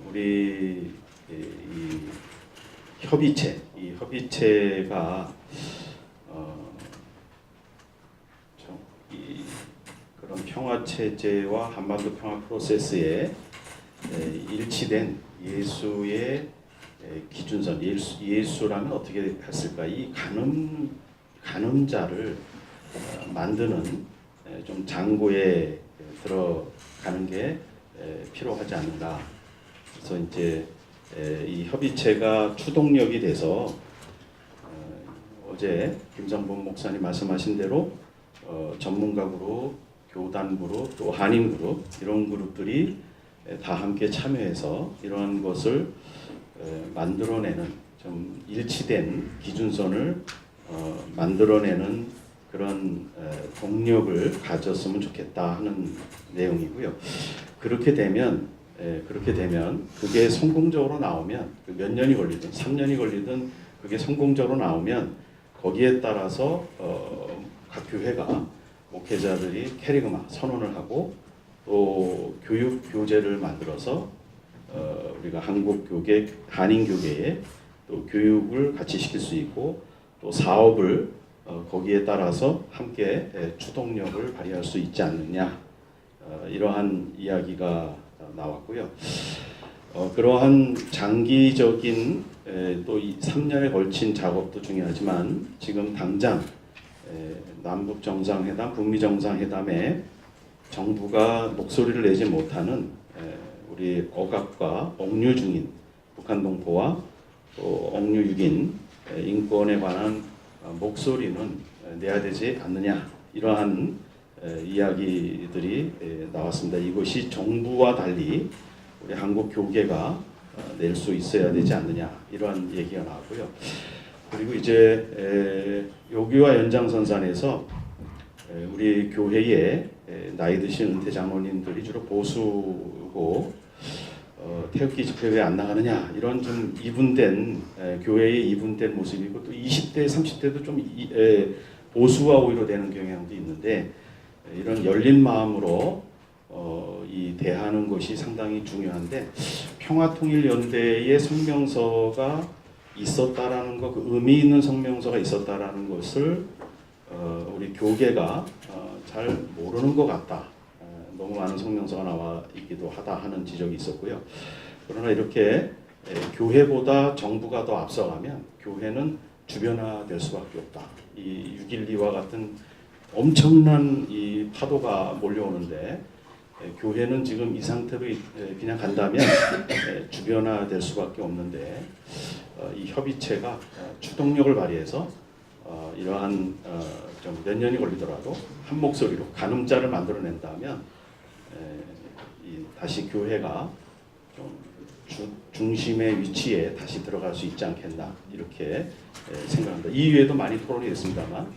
우리 이 협의체가 그런 평화 체제와 한반도 평화 프로세스에 일치된 예수의 기준선, 예수라면 어떻게 했을까? 이 가늠자를 만드는 좀 장고에 들어가는 게 필요하지 않는가. 그래서 이제 이 협의체가 추동력이 돼서 어제 김성범 목사님 말씀하신 대로 전문가 그룹, 교단 그룹, 또 한인 그룹 이런 그룹들이 다 함께 참여해서 이러한 것을 만들어내는 좀 일치된 기준선을 만들어내는 그런 동력을 가졌으면 좋겠다 하는 내용이고요. 그렇게 되면 그게 성공적으로 나오면 몇 년이 걸리든 3년이 걸리든 그게 성공적으로 나오면 거기에 따라서 각 교회가 목회자들이 캐리그마 선언을 하고 또 교육 교재를 만들어서 우리가 한국 교계, 한인 교계에 또 교육을 같이 시킬 수 있고 또 사업을 거기에 따라서 함께 추동력을 발휘할 수 있지 않느냐 이러한 이야기가 나왔고요. 그러한 장기적인 또 3년에 걸친 작업도 중요하지만 지금 당장 남북 정상회담, 북미 정상회담에 정부가 목소리를 내지 못하는 우리 억압과 억류 중인 북한 동포와 또 억류 6인 인권에 관한 목소리는 내야 되지 않느냐 이러한 이야기들이 나왔습니다. 이것이 정부와 달리 우리 한국 교계가 낼 수 있어야 되지 않느냐 이러한 얘기가 나왔고요. 그리고 이제 요기와 연장선상에서 우리 교회의 나이 드신 은퇴 장로님들이 주로 보수고 태극기 집회 왜 안 나가느냐 이런 좀 이분된 교회의 이분된 모습이고 또 20대 30대도 좀 보수화 오히려 되는 경향도 있는데 이런 열린 마음으로 이 대하는 것이 상당히 중요한데 평화통일연대의 성명서가 있었다라는 것, 그 의미 있는 성명서가 있었다라는 것을 우리 교계가 잘 모르는 것 같다. 너무 많은 성명서가 나와 있기도 하다 하는 지적이 있었고요. 그러나 이렇게 교회보다 정부가 더 앞서가면 교회는 주변화될 수밖에 없다. 이 6.12와 같은 엄청난 이 파도가 몰려오는데 교회는 지금 이 상태로 그냥 간다면 주변화될 수밖에 없는데 이 협의체가 추동력을 발휘해서 이러한 좀 몇 년이 걸리더라도 한 목소리로 가늠자를 만들어낸다면 다시 교회가 좀 중심의 위치에 다시 들어갈 수 있지 않겠나 이렇게 생각합니다. 이 외에도 많이 토론이 됐습니다만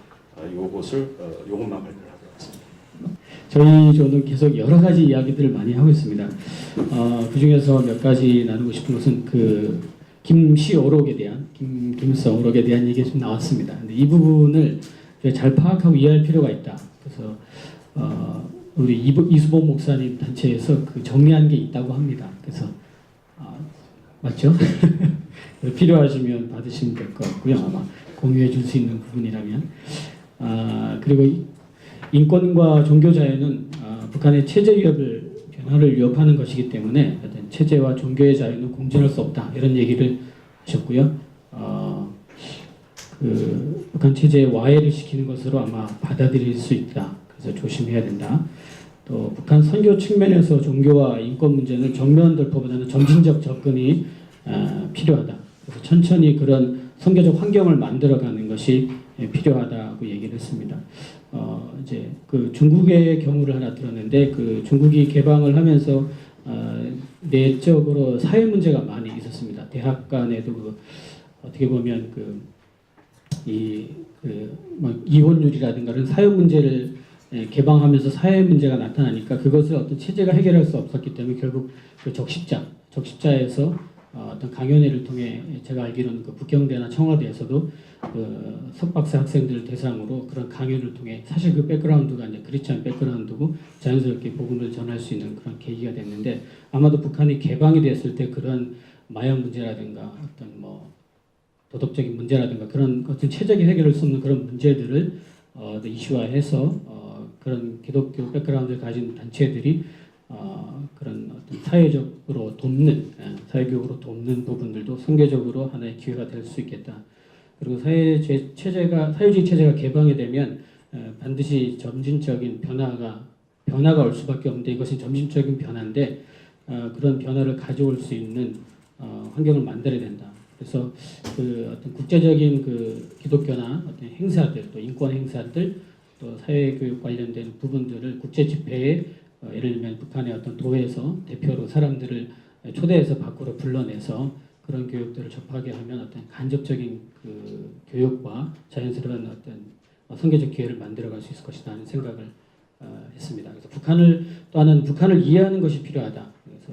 요것만 발표하도록 하겠습니다. 저희 조는 계속 여러 가지 이야기들을 많이 하고 있습니다. 그 중에서 몇 가지 나누고 싶은 것은 그 김씨 오록에 대한 김서 오록에 대한 얘기가 좀 나왔습니다. 근데 이 부분을 잘 파악하고 이해할 필요가 있다. 그래서 우리 이수봉 목사님 단체에서 그 정리한 게 있다고 합니다. 그래서 맞죠? 필요하시면 받으시면 될 것 같고요. 아마 공유해 줄 수 있는 부분이라면. 그리고 인권과 종교 자유는 북한의 체제 위협을 변화를 위협하는 것이기 때문에 어떤 체제와 종교의 자유는 공존할 수 없다 이런 얘기를 하셨고요. 그 북한 체제의 와해를 시키는 것으로 아마 받아들일 수 있다. 그래서 조심해야 된다. 또 북한 선교 측면에서 종교와 인권 문제는 정면 돌파보다는 점진적 접근이 필요하다. 그래서 천천히 그런 선교적 환경을 만들어가는 것이 필요하다고 얘기를 했습니다. 이제 그 중국의 경우를 하나 들었는데 그 중국이 개방을 하면서 내적으로 사회 문제가 많이 있었습니다. 대학 간에도 어떻게 보면 이혼율이라든가 그런 사회 문제를 개방하면서 사회 문제가 나타나니까 그것을 어떤 체제가 해결할 수 없었기 때문에 결국 그 적십자에서 어떤 강연회를 통해 제가 알기로는 그 북경대나 청와대에서도 그 석박사 학생들 대상으로 그런 강연을 통해 사실 그 백그라운드가 이제 크리스찬 백그라운드고 자연스럽게 복음을 전할 수 있는 그런 계기가 됐는데 아마도 북한이 개방이 됐을 때 그런 마약 문제라든가 어떤 뭐 도덕적인 문제라든가 그런 어떤 체적인 해결을 수 없는 그런 문제들을 이슈화해서 그런 기독교 백그라운드를 가진 단체들이 그런 어떤 사회적으로 돕는 사회교육으로 돕는 부분들도 선교적으로 하나의 기회가 될 수 있겠다. 그리고 사회주의 체제가 개방이 되면 반드시 점진적인 변화가 올 수밖에 없는데 이것이 점진적인 변화인데 그런 변화를 가져올 수 있는 환경을 만들어야 된다. 그래서 그 어떤 국제적인 그 기독교나 어떤 행사들 또 인권 행사들 또 사회교육 관련된 부분들을 국제 집회에 예를 들면 북한의 어떤 도에서 대표로 사람들을 초대해서 밖으로 불러내서 그런 교육들을 접하게 하면 어떤 간접적인 그 교육과 자연스러운 어떤 선교적 기회를 만들어갈 수 있을 것이다 하는 생각을 했습니다. 그래서 북한을 이해하는 것이 필요하다. 그래서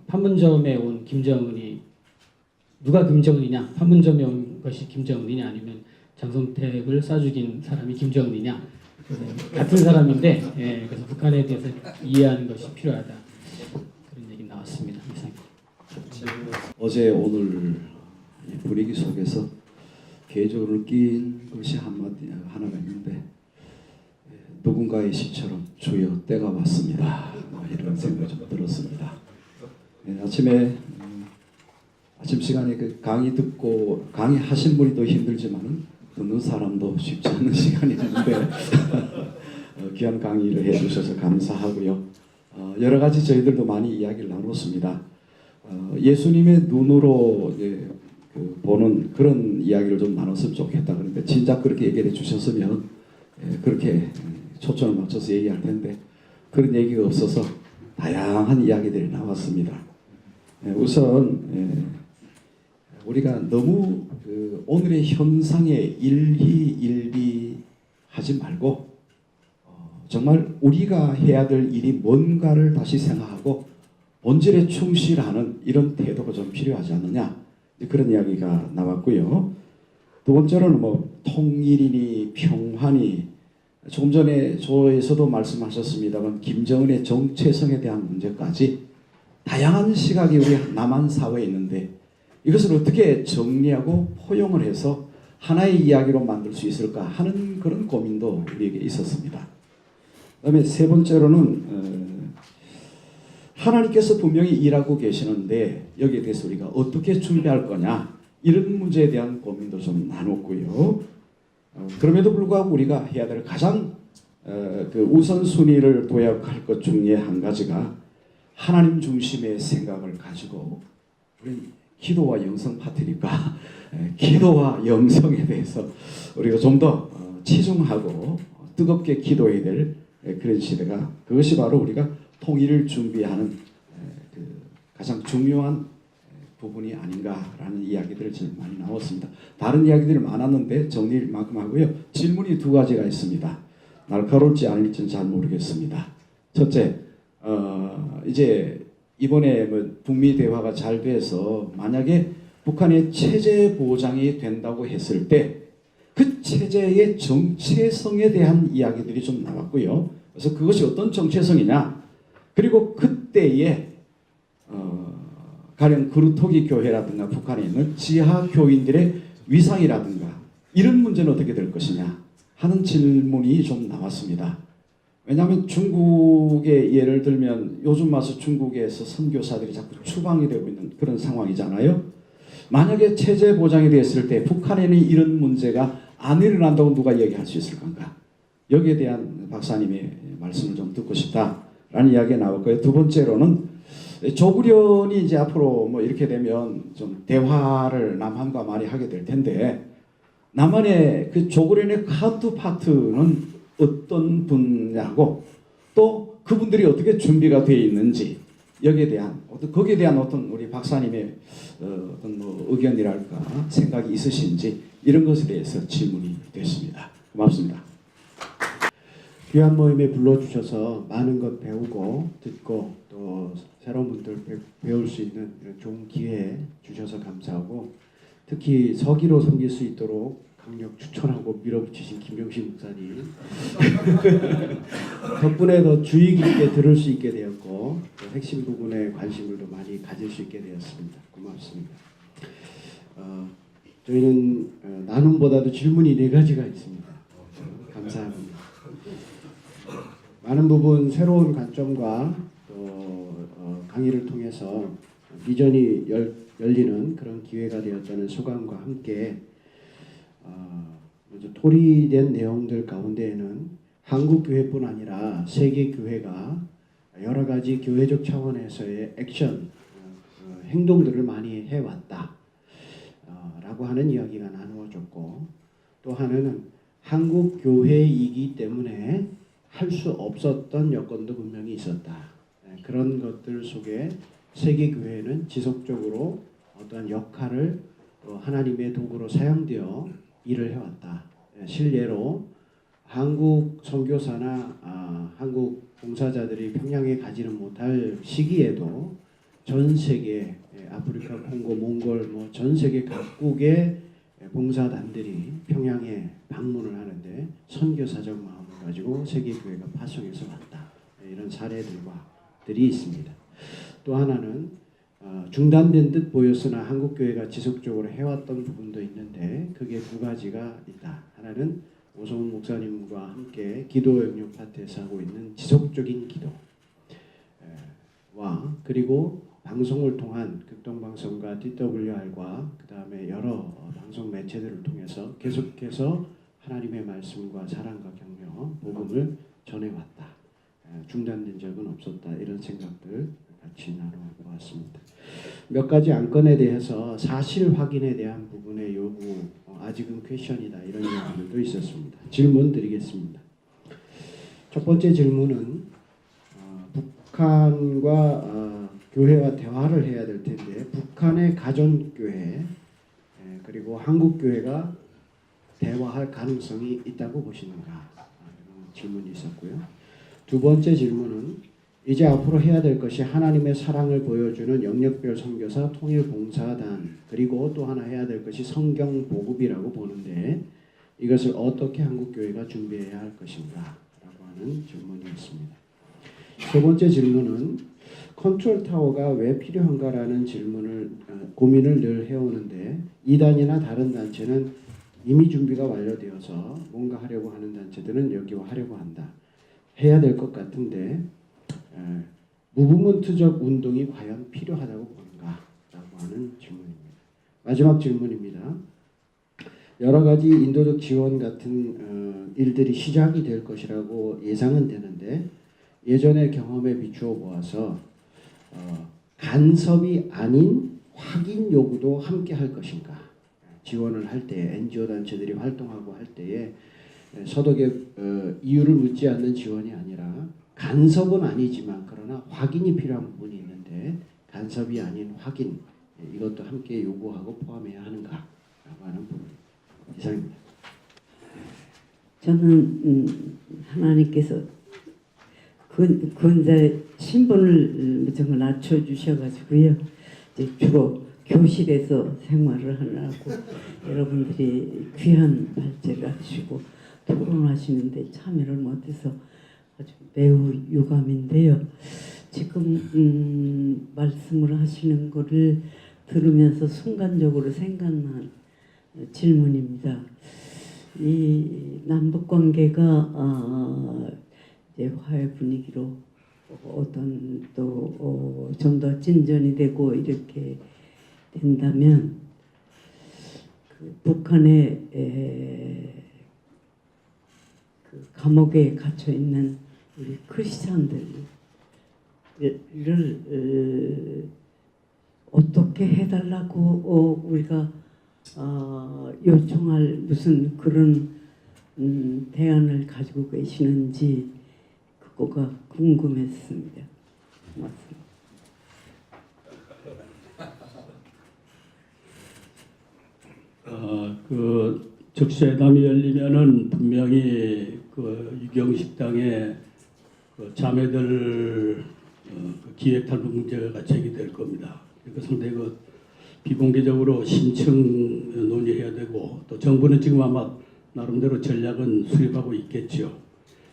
판문점에 온 김정은이 누가 김정은이냐? 판문점에 온 것이 김정은이냐? 아니면 장성택을 쏴 죽인 사람이 김정은이냐? 같은 사람인데 그래서 북한에 대해서 이해하는 것이 필요하다. 그런 얘기 나왔습니다. 어제 오늘 이 분위기 속에서 개인적으로 느낀 것이 하나가 있는데 누군가의 시처럼 주여 때가 왔습니다. 이런 생각이 좀 들었습니다. 아침에 아침 시간에 그 강의 듣고 강의 하신 분이 더 힘들지만은 듣는 사람도 쉽지 않은 시간이었는데 귀한 강의를 해주셔서 감사하고요. 여러 가지 저희들도 많이 이야기를 나눴습니다. 예수님의 눈으로 이제 보는 그런 이야기를 좀 나눴으면 좋겠다. 그런데 진작 그렇게 얘기를 해주셨으면 그렇게 초점을 맞춰서 얘기할 텐데 그런 얘기가 없어서 다양한 이야기들이 나왔습니다. 우선 우리가 너무 오늘의 현상에 일희일비하지 말고 정말 우리가 해야 될 일이 뭔가를 다시 생각하고 본질에 충실하는 이런 태도가 좀 필요하지 않느냐 그런 이야기가 나왔고요. 두 번째로는 뭐 통일이니 평화니 조금 전에 조에서도 말씀하셨습니다만 김정은의 정체성에 대한 문제까지 다양한 시각이 우리 남한 사회에 있는데 이것을 어떻게 정리하고 포용을 해서 하나의 이야기로 만들 수 있을까 하는 그런 고민도 우리에게 있었습니다. 그 다음에 세 번째로는 하나님께서 분명히 일하고 계시는데 여기에 대해서 우리가 어떻게 준비할 거냐 이런 문제에 대한 고민도 좀 나눴고요. 그럼에도 불구하고 우리가 해야 될 가장 그 우선순위를 도약할 것 중에 한 가지가 하나님 중심의 생각을 가지고 우리 기도와 영성 파트니까 기도와 영성에 대해서 우리가 좀 더 치중하고 뜨겁게 기도해야 될 그런 시대가 그것이 바로 우리가 통일을 준비하는 그 가장 중요한 부분이 아닌가라는 이야기들을 지금 많이 나왔습니다. 다른 이야기들이 많았는데 정리를 만큼 하고요. 질문이 두 가지가 있습니다. 날카로울지 아닐지는 잘 모르겠습니다. 첫째, 이제 이번에 뭐 북미 대화가 잘 돼서 만약에 북한의 체제 보장이 된다고 했을 때 그 체제의 정체성에 대한 이야기들이 좀 나왔고요. 그래서 그것이 어떤 정체성이냐? 그리고 그때에 가령 그루토기 교회라든가 북한에 있는 지하 교인들의 위상이라든가 이런 문제는 어떻게 될 것이냐 하는 질문이 좀 나왔습니다. 왜냐하면 중국의 예를 들면 요즘 와서 중국에서 선교사들이 자꾸 추방이 되고 있는 그런 상황이잖아요. 만약에 체제 보장이 됐을 때 북한에는 이런 문제가 안 일어난다고 누가 얘기할 수 있을 건가? 여기에 대한 박사님의 말씀을 좀 듣고 싶다라는 이야기가 나왔고요. 두 번째로는 조국련이 이제 앞으로 뭐 이렇게 되면 좀 대화를 남한과 많이 하게 될 텐데 남한의 그 조국련의 카운터파트는 어떤 분야고 또 그분들이 어떻게 준비가 되어 있는지 여기에 대한 거기에 대한 어떤 우리 박사님의 어떤 뭐 의견이랄까 생각이 있으신지 이런 것에 대해서 질문이 됐습니다. 고맙습니다. 귀한 모임에 불러주셔서 많은 것 배우고 듣고 또 새로운 분들 배울 수 있는 이런 좋은 기회 주셔서 감사하고 특히 서기로 섬길 수 있도록 강력 추천하고 밀어붙이신 김병식 목사님 덕분에 더 주의 깊게 들을 수 있게 되었고 또 핵심 부분에 관심을 더 많이 가질 수 있게 되었습니다. 고맙습니다. 저희는 나눔보다도 질문이 4가지가 있습니다. 감사합니다. 많은 부분 새로운 관점과 또 강의를 통해서 비전이 열리는 그런 기회가 되었다는 소감과 함께 먼저 토리된 내용들 가운데에는 한국 교회뿐 아니라 세계 교회가 여러 가지 교회적 차원에서의 액션 행동들을 많이 해왔다 라고 하는 이야기가 나누어졌고 또 하나는 한국 교회이기 때문에 할 수 없었던 여건도 분명히 있었다. 그런 것들 속에 세계 교회는 지속적으로 어떠한 역할을 하나님의 도구로 사용되어 일을 해왔다. 실례로 한국 선교사나 한국 봉사자들이 평양에 가지는 못할 시기에도 전 세계 아프리카, 콩고, 몽골 뭐 전 세계 각국의 봉사단들이 평양에 방문을 하는데 선교사적 마음을 가지고 세계교회가 파송해서 왔다. 이런 사례들이 있습니다. 또 하나는 중단된 듯 보였으나 한국교회가 지속적으로 해왔던 부분도 있는데 그게 2가지가 있다. 하나는 오성훈 목사님과 함께 기도 영역 파트에서 하고 있는 지속적인 기도와 그리고 방송을 통한 극동방송과 DWR과 그 다음에 여러 방송 매체들을 통해서 계속해서 하나님의 말씀과 사랑과 격려, 복음을 전해왔다. 중단된 적은 없었다. 이런 생각들 같이 나눠보았습니다. 몇 가지 안건에 대해서 사실 확인에 대한 부분의 요구, 아직은 퀘션이다. 이런 이야기들도 있었습니다. 질문 드리겠습니다. 첫 번째 질문은 북한과 교회와 대화를 해야 될 텐데 북한의 가정교회 그리고 한국교회가 대화할 가능성이 있다고 보시는가 이런 질문이 있었고요. 두 번째 질문은 이제 앞으로 해야 될 것이 하나님의 사랑을 보여주는 영역별 선교사 통일봉사단 그리고 또 하나 해야 될 것이 성경 보급이라고 보는데 이것을 어떻게 한국교회가 준비해야 할 것인가 라고 하는 질문이었습니다. 세 번째 질문은 컨트롤 타워가 왜 필요한가라는 고민을 늘 해오는데 이단이나 다른 단체는 이미 준비가 완료되어서 뭔가 하려고 하는 단체들은 여기와 하려고 한다. 해야 될 것 같은데 무브먼트적 운동이 과연 필요하다고 보는가라고 하는 질문입니다. 마지막 질문입니다. 여러 가지 인도적 지원 같은 일들이 시작이 될 것이라고 예상은 되는데 예전의 경험에 비추어 보아서 간섭이 아닌 확인 요구도 함께 할 것인가? 지원을 할 때 NGO 단체들이 활동하고 할 때에 서독의 이유를 묻지 않는 지원이 아니라 간섭은 아니지만 그러나 확인이 필요한 부분이 있는데 간섭이 아닌 확인 이것도 함께 요구하고 포함해야 하는가라고 하는 부분 이상입니다. 저는 하나님께서 구원자의 신분을 정말 낮춰주셔가지고요. 이제 주로 교실에서 생활을 하려고 여러분들이 귀한 발제를 하시고 토론하시는데 참여를 못해서 아주 매우 유감인데요. 지금 말씀을 하시는 거를 들으면서 순간적으로 생각난 질문입니다. 이 남북 관계가 이제 화해 분위기로 어떤 또 좀 더 진전이 되고 이렇게 된다면 그 북한의 그 감옥에 갇혀 있는 우리 크리스찬들을 어떻게 해달라고 우리가 요청할 무슨 그런 대안을 가지고 계시는지 그거가 궁금했습니다. 고맙습니다. 그 적시회담이 열리면은 분명히 그 유경식당의 그 자매들 그 기획탈북 문제가 제기될 겁니다. 그러니까 상당히 그 비공개적으로 심층 논의해야 되고 또 정부는 지금 아마 나름대로 전략은 수립하고 있겠죠.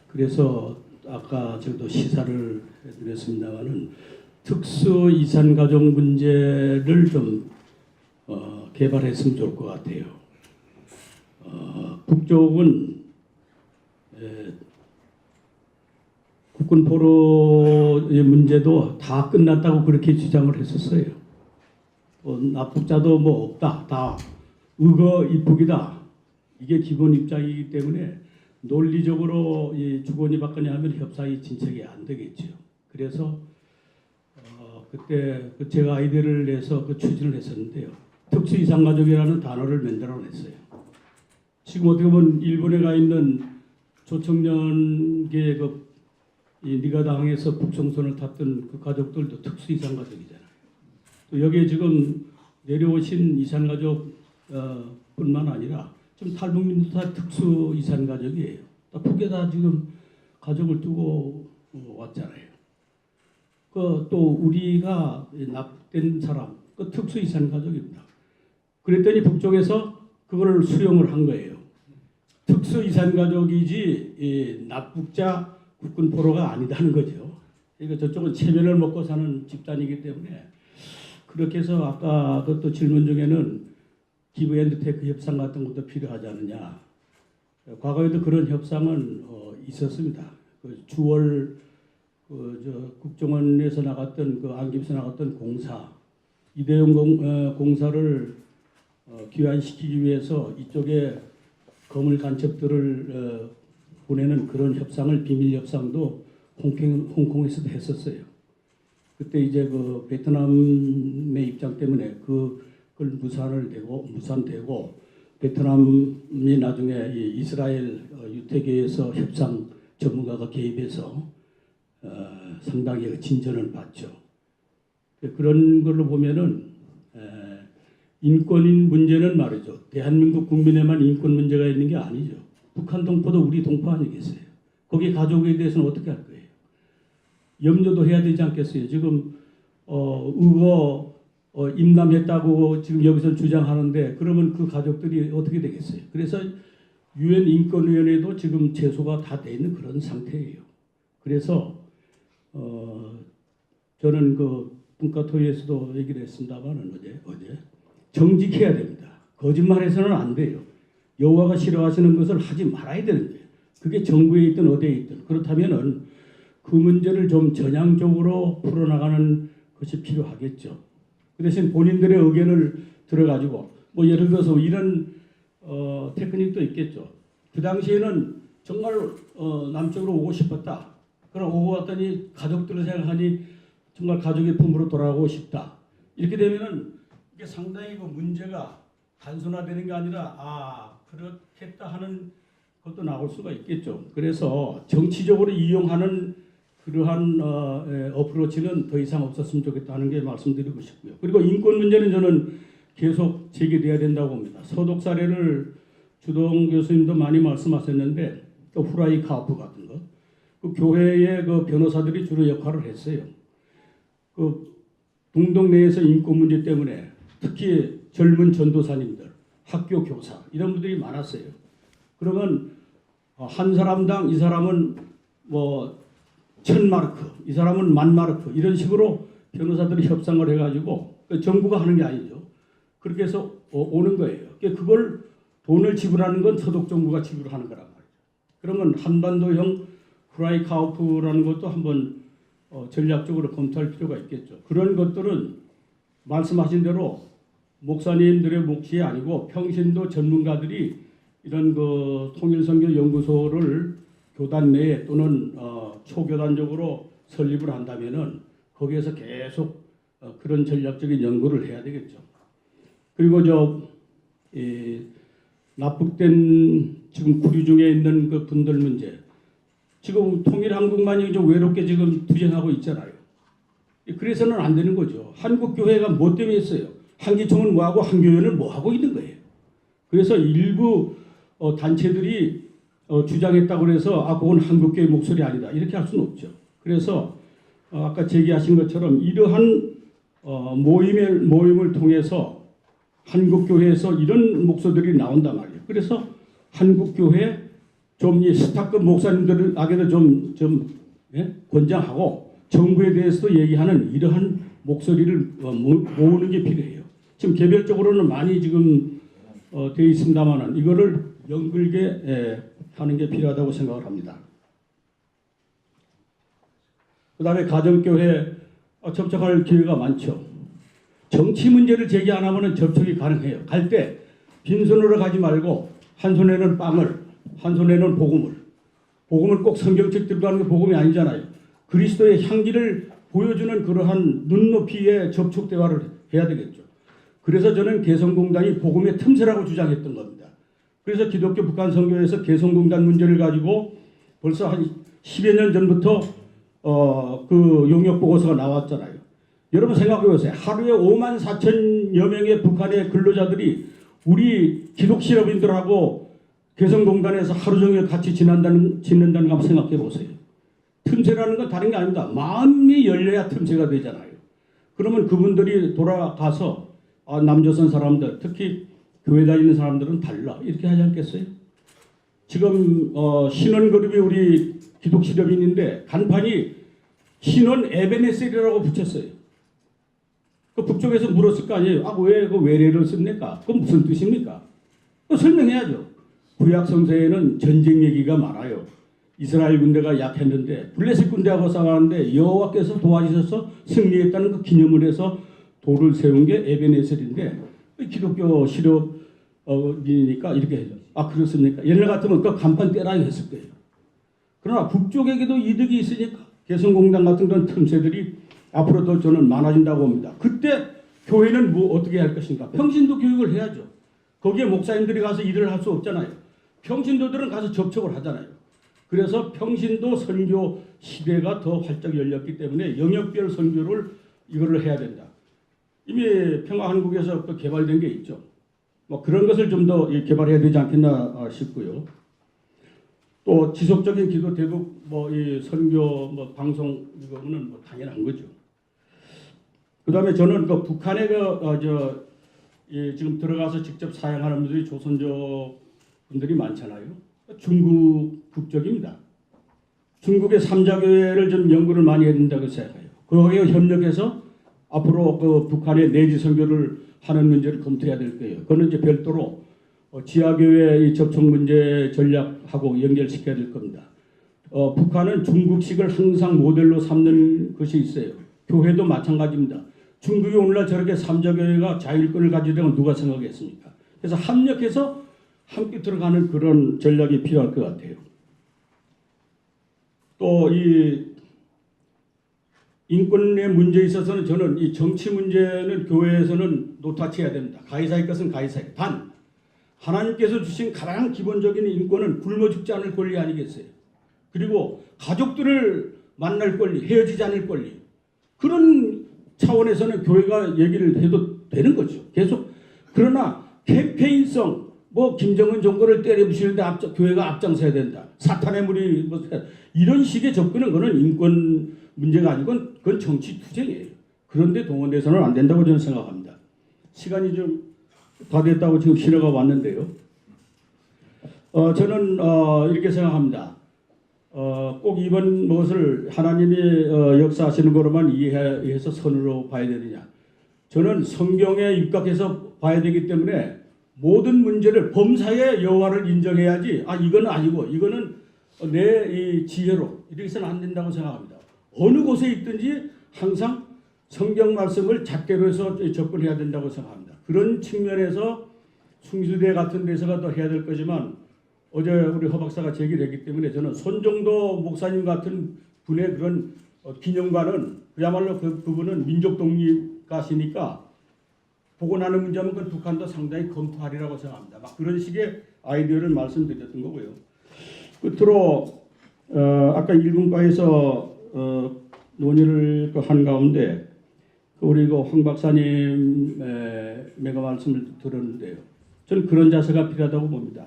그래서 아까 저도 시사를 해드렸습니다만은 특수 이산 가족 문제를 좀 개발했으면 좋을 것 같아요. 북쪽은 국군 포로의 문제도 다 끝났다고 그렇게 주장을 했었어요. 납북자도 뭐 없다, 다 의거 입국이다. 이게 기본 입장이기 때문에 논리적으로 이 주거니 받거니 하면 협상이 진척이 안 되겠죠. 그래서 그때 제가 아이디어를 내서 그 추진을 했었는데요. 특수 이상 가족이라는 단어를 만들어냈어요. 지금 어떻게 보면 일본에 가 있는 조청년계 이 니가당에서 북송선을 탔던 그 가족들도 특수 이상 가족이잖아요. 또 여기에 지금 내려오신 이산 가족 뿐만 아니라 지금 탈북민도 다 특수 이산 가족이에요. 북에다 지금 가족을 두고 왔잖아요. 또 우리가 납된 사람, 그 특수 이산 가족입니다. 그랬더니 북쪽에서 그거를 수용을 한 거예요. 특수 이산 가족이지 납북자 국군 포로가 아니다는 거죠. 그러니까 저쪽은 체면을 먹고 사는 집단이기 때문에 그렇게 해서 아까 또 질문 중에는 기브 앤드 테크 협상 같은 것도 필요하지 않느냐. 과거에도 그런 협상은 있었습니다. 그 주월 국정원에서 나갔던 그 안기부에서 나갔던 공사 이대용 공사를 귀환시키기 위해서 이쪽에 거물 간첩들을 보내는 그런 협상을 비밀 협상도 홍콩에서도 했었어요. 그때 이제 그 베트남의 입장 때문에 그걸 무산되고 베트남이 나중에 이스라엘 유태계에서 협상 전문가가 개입해서 상당히 진전을 봤죠. 그런 걸로 보면은 인권인 문제는 말이죠. 대한민국 국민에만 인권 문제가 있는 게 아니죠. 북한 동포도 우리 동포 아니겠어요? 거기 가족에 대해서는 어떻게 할 거예요? 염려도 해야 되지 않겠어요? 지금 의거 임남했다고 지금 여기서 주장하는데 그러면 그 가족들이 어떻게 되겠어요? 그래서 유엔 인권위원회도 지금 제소가 다 돼 있는 그런 상태예요. 그래서 저는 그 분과토의에서도 얘기를 했습니다만 어제 정직해야 됩니다. 거짓말해서는 안 돼요. 여호와가 싫어하시는 것을 하지 말아야 되는 거예요. 그게 정부에 있든 어디에 있든. 그렇다면은 그 문제를 좀 전향적으로 풀어나가는 것이 필요하겠죠. 그 대신 본인들의 의견을 들어가지고 뭐 예를 들어서 이런 테크닉도 있겠죠. 그 당시에는 정말 남쪽으로 오고 싶었다. 그럼 오고 왔더니 가족들을 생각하니 정말 가족의 품으로 돌아가고 싶다. 이렇게 되면은 이게 상당히 그 문제가 단순화되는 게 아니라 그렇겠다 하는 것도 나올 수가 있겠죠. 그래서 정치적으로 이용하는 그러한 어프로치는 더 이상 없었으면 좋겠다는 게 말씀드리고 싶고요. 그리고 인권 문제는 저는 계속 제기돼야 된다고 봅니다. 서독 사례를 주동 교수님도 많이 말씀하셨는데 또 후라이 카우프 같은 거, 그 교회의 그 변호사들이 주로 역할을 했어요. 그 동독 내에서 인권 문제 때문에 특히 젊은 전도사님들, 학교 교사 이런 분들이 많았어요. 그러면 한 사람당 이 사람은 뭐 1000마르크, 이 사람은 10,000마르크 이런 식으로 변호사들이 협상을 해가지고 정부가 하는 게 아니죠. 그렇게 해서 오는 거예요. 그걸 돈을 지불하는 건 서독 정부가 지불하는 거란 말이죠. 그러면 한반도형 후라이 카우프라는 것도 한번 전략적으로 검토할 필요가 있겠죠. 그런 것들은 말씀하신 대로 목사님들의 몫이 아니고 평신도 전문가들이 이런 그 통일선교 연구소를 교단 내에 또는 초교단적으로 설립을 한다면은 거기에서 계속 그런 전략적인 연구를 해야 되겠죠. 그리고 납북된 지금 구류 중에 있는 그 분들 문제, 지금 통일한국만이 좀 외롭게 지금 투쟁하고 있잖아요. 그래서는 안 되는 거죠. 한국 교회가 뭐 때문에 했어요? 한기총은 뭐하고 한교회는 뭐하고 있는 거예요. 그래서 일부 단체들이 주장했다고 해서 그건 한국교회 목소리 아니다 이렇게 할 수는 없죠. 그래서 아까 제기하신 것처럼 이러한 모임을 통해서 한국교회에서 이런 목소리들이 나온단 말이에요. 그래서 한국교회 좀 이 스타급 목사님들에게도 좀 권장하고 정부에 대해서도 얘기하는 이러한 목소리를 모으는 게 필요해요. 지금 개별적으로는 많이 지금 되어 있습니다만은 이거를 연결게 하는 게 필요하다고 생각을 합니다. 그다음에 가정교회 접촉할 기회가 많죠. 정치 문제를 제기 안 하면은 접촉이 가능해요. 갈 때 빈손으로 가지 말고 한 손에는 빵을, 한 손에는 복음을 꼭 성경책 들고 가는 게 복음이 아니잖아요. 그리스도의 향기를 보여주는 그러한 눈높이의 접촉 대화를 해야 되겠죠. 그래서 저는 개성공단이 복음의 틈새라고 주장했던 겁니다. 그래서 기독교 북한 선교에서 개성공단 문제를 가지고 벌써 한 10여 년 전부터 그 용역 보고서가 나왔잖아요. 여러분 생각해 보세요. 하루에 54,000여 명의 북한의 근로자들이 우리 기독 실업인들하고 개성공단에서 하루 종일 같이 지낸다는 거 한번 생각해 보세요. 틈새라는 건 다른 게 아닙니다. 마음이 열려야 틈새가 되잖아요. 그러면 그분들이 돌아가서 남조선 사람들, 특히 교회 다니는 사람들은 달라 이렇게 하지 않겠어요? 지금 신원그룹이 우리 기독 실업인인데 간판이 신원 에베네셀이라고 붙였어요. 그 북쪽에서 물었을 거 아니에요. 왜 그 외래를 씁니까? 그건 무슨 뜻입니까? 설명해야죠. 구약 성서에는 전쟁 얘기가 많아요. 이스라엘 군대가 약했는데 블레셋 군대하고 싸웠는데 여호와께서 도와주셔서 승리했다는 그 기념을 해서 돌을 세운 게 에베네셀인데 기독교 실업이니까 이렇게 해요. 그렇습니까? 옛날 같으면 그 간판 떼라 했을 거예요. 그러나 북쪽에게도 이득이 있으니까 개성공단 같은 그런 틈새들이 앞으로도 저는 많아진다고 봅니다. 그때 교회는 어떻게 할 것인가? 평신도 교육을 해야죠. 거기에 목사님들이 가서 일을 할 수 없잖아요. 평신도들은 가서 접촉을 하잖아요. 그래서 평신도 선교 시대가 더 활짝 열렸기 때문에 영역별 선교를 이거를 해야 된다. 이미 평화한국에서 또 개발된 게 있죠. 그런 것을 좀 더 개발해야 되지 않겠나 싶고요. 또 지속적인 기도 대북 이 선교 방송 이거는 당연한 거죠. 그다음에 저는 그 북한에 지금 들어가서 직접 사용하는 분들이 조선족 분들이 많잖아요. 중국 국적입니다. 중국의 삼자교회를 좀 연구를 많이 해야 된다고 생각해요. 거기에 협력해서 앞으로 그 북한의 내지 선교를 하는 문제를 검토해야 될 거예요. 그거는 이제 별도로 지하교회 접촉 문제 전략하고 연결시켜야 될 겁니다. 북한은 중국식을 항상 모델로 삼는 것이 있어요. 교회도 마찬가지입니다. 중국이 오늘날 저렇게 삼자교회가 자율권을 가지려고 누가 생각했습니까? 그래서 합력해서 함께 들어가는 그런 전략이 필요할 것 같아요. 또 이 인권의 문제에 있어서는 저는 이 정치 문제는 교회에서는 노타치해야 됩니다. 가해사의 것은 가해사의. 단 하나님께서 주신 가장 기본적인 인권은 굶어 죽지 않을 권리 아니겠어요? 그리고 가족들을 만날 권리, 헤어지지 않을 권리. 그런 차원에서는 교회가 얘기를 해도 되는 거죠. 계속. 그러나 캠페인성, 뭐 김정은 정권을 때려부시는데 교회가 앞장서야 된다. 사탄의 무리 뭐 이런 식의 접근은 그건 인권 문제가 아니고 그건 정치 투쟁이에요. 그런데 동원돼서는 안 된다고 저는 생각합니다. 시간이 좀 다 됐다고 지금 신호가 왔는데요. 저는 이렇게 생각합니다. 꼭 이번 것을 하나님이 역사하시는 거로만 이해해서 선으로 봐야 되느냐. 저는 성경에 입각해서 봐야 되기 때문에 모든 문제를 범사의 여호와를 인정해야지 이거는 아니고 이거는 내 이 지혜로 이렇게 해서는 안 된다고 생각합니다. 어느 곳에 있든지 항상 성경 말씀을 잣대로 해서 접근해야 된다고 생각합니다. 그런 측면에서 숭실대 같은 데서가 더 해야 될 거지만 어제 우리 허 박사가 제기를 했기 때문에 저는 손정도 목사님 같은 분의 그런 기념관은 그야말로 그분은 민족 독립가시니까 보고 나는 문제면 그 북한도 상당히 검토하리라고 생각합니다. 막 그런 식의 아이디어를 말씀드렸던 거고요. 끝으로 아까 일분과에서 논의를 한 가운데 우리 황 박사님의 말씀을 들었는데요. 저는 그런 자세가 필요하다고 봅니다.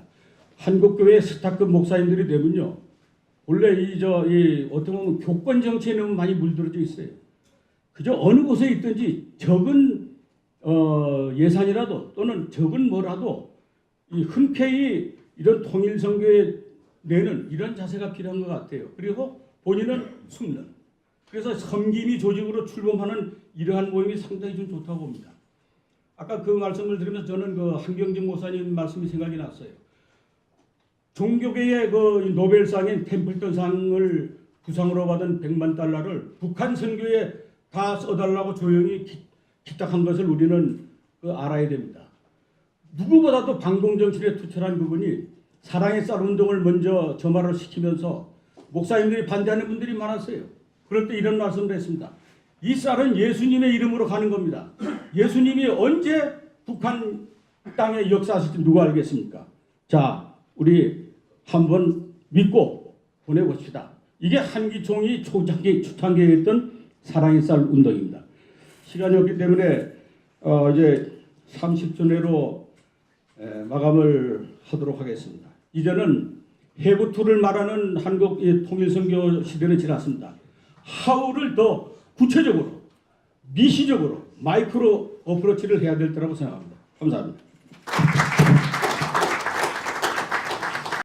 한국교회 스타급 목사님들이 되면요, 원래 어떻게 보면 교권 정치에 너무 많이 물들어져 있어요. 그저 어느 곳에 있든지 적은 예산이라도 또는 적은 뭐라도 흔쾌히 이런 통일 선교에 내는 이런 자세가 필요한 것 같아요. 그리고 본인은 숨는. 그래서 섬김이 조직으로 출범하는 이러한 모임이 상당히 좀 좋다고 봅니다. 아까 그 말씀을 들으면서 저는 그 한경진 목사님 말씀이 생각이 났어요. 종교계의 그 노벨상인 템플턴상을 부상으로 받은 100만 달러를 북한 선교에 다 써달라고 조용히 기탁한 것을 우리는 알아야 됩니다. 누구보다도 방공정신에 투철한 그분이 사랑의 쌀 운동을 먼저 점화를 시키면서 목사님들이 반대하는 분들이 많았어요. 그럴 때 이런 말씀을 했습니다. 이 쌀은 예수님의 이름으로 가는 겁니다. 예수님이 언제 북한 땅에 역사하실지 누가 알겠습니까? 자, 우리 한번 믿고 보내봅시다. 이게 한기총이 초창기에 했던 사랑의 쌀 운동입니다. 시간이 없기 때문에 이제 30초 내로 마감을 하도록 하겠습니다. 이제는 해부투를 말하는 한국 통일선교 시대는 지났습니다. 하우를 더 구체적으로, 미시적으로, 마이크로 어프로치를 해야 될 때라고 생각합니다. 감사합니다.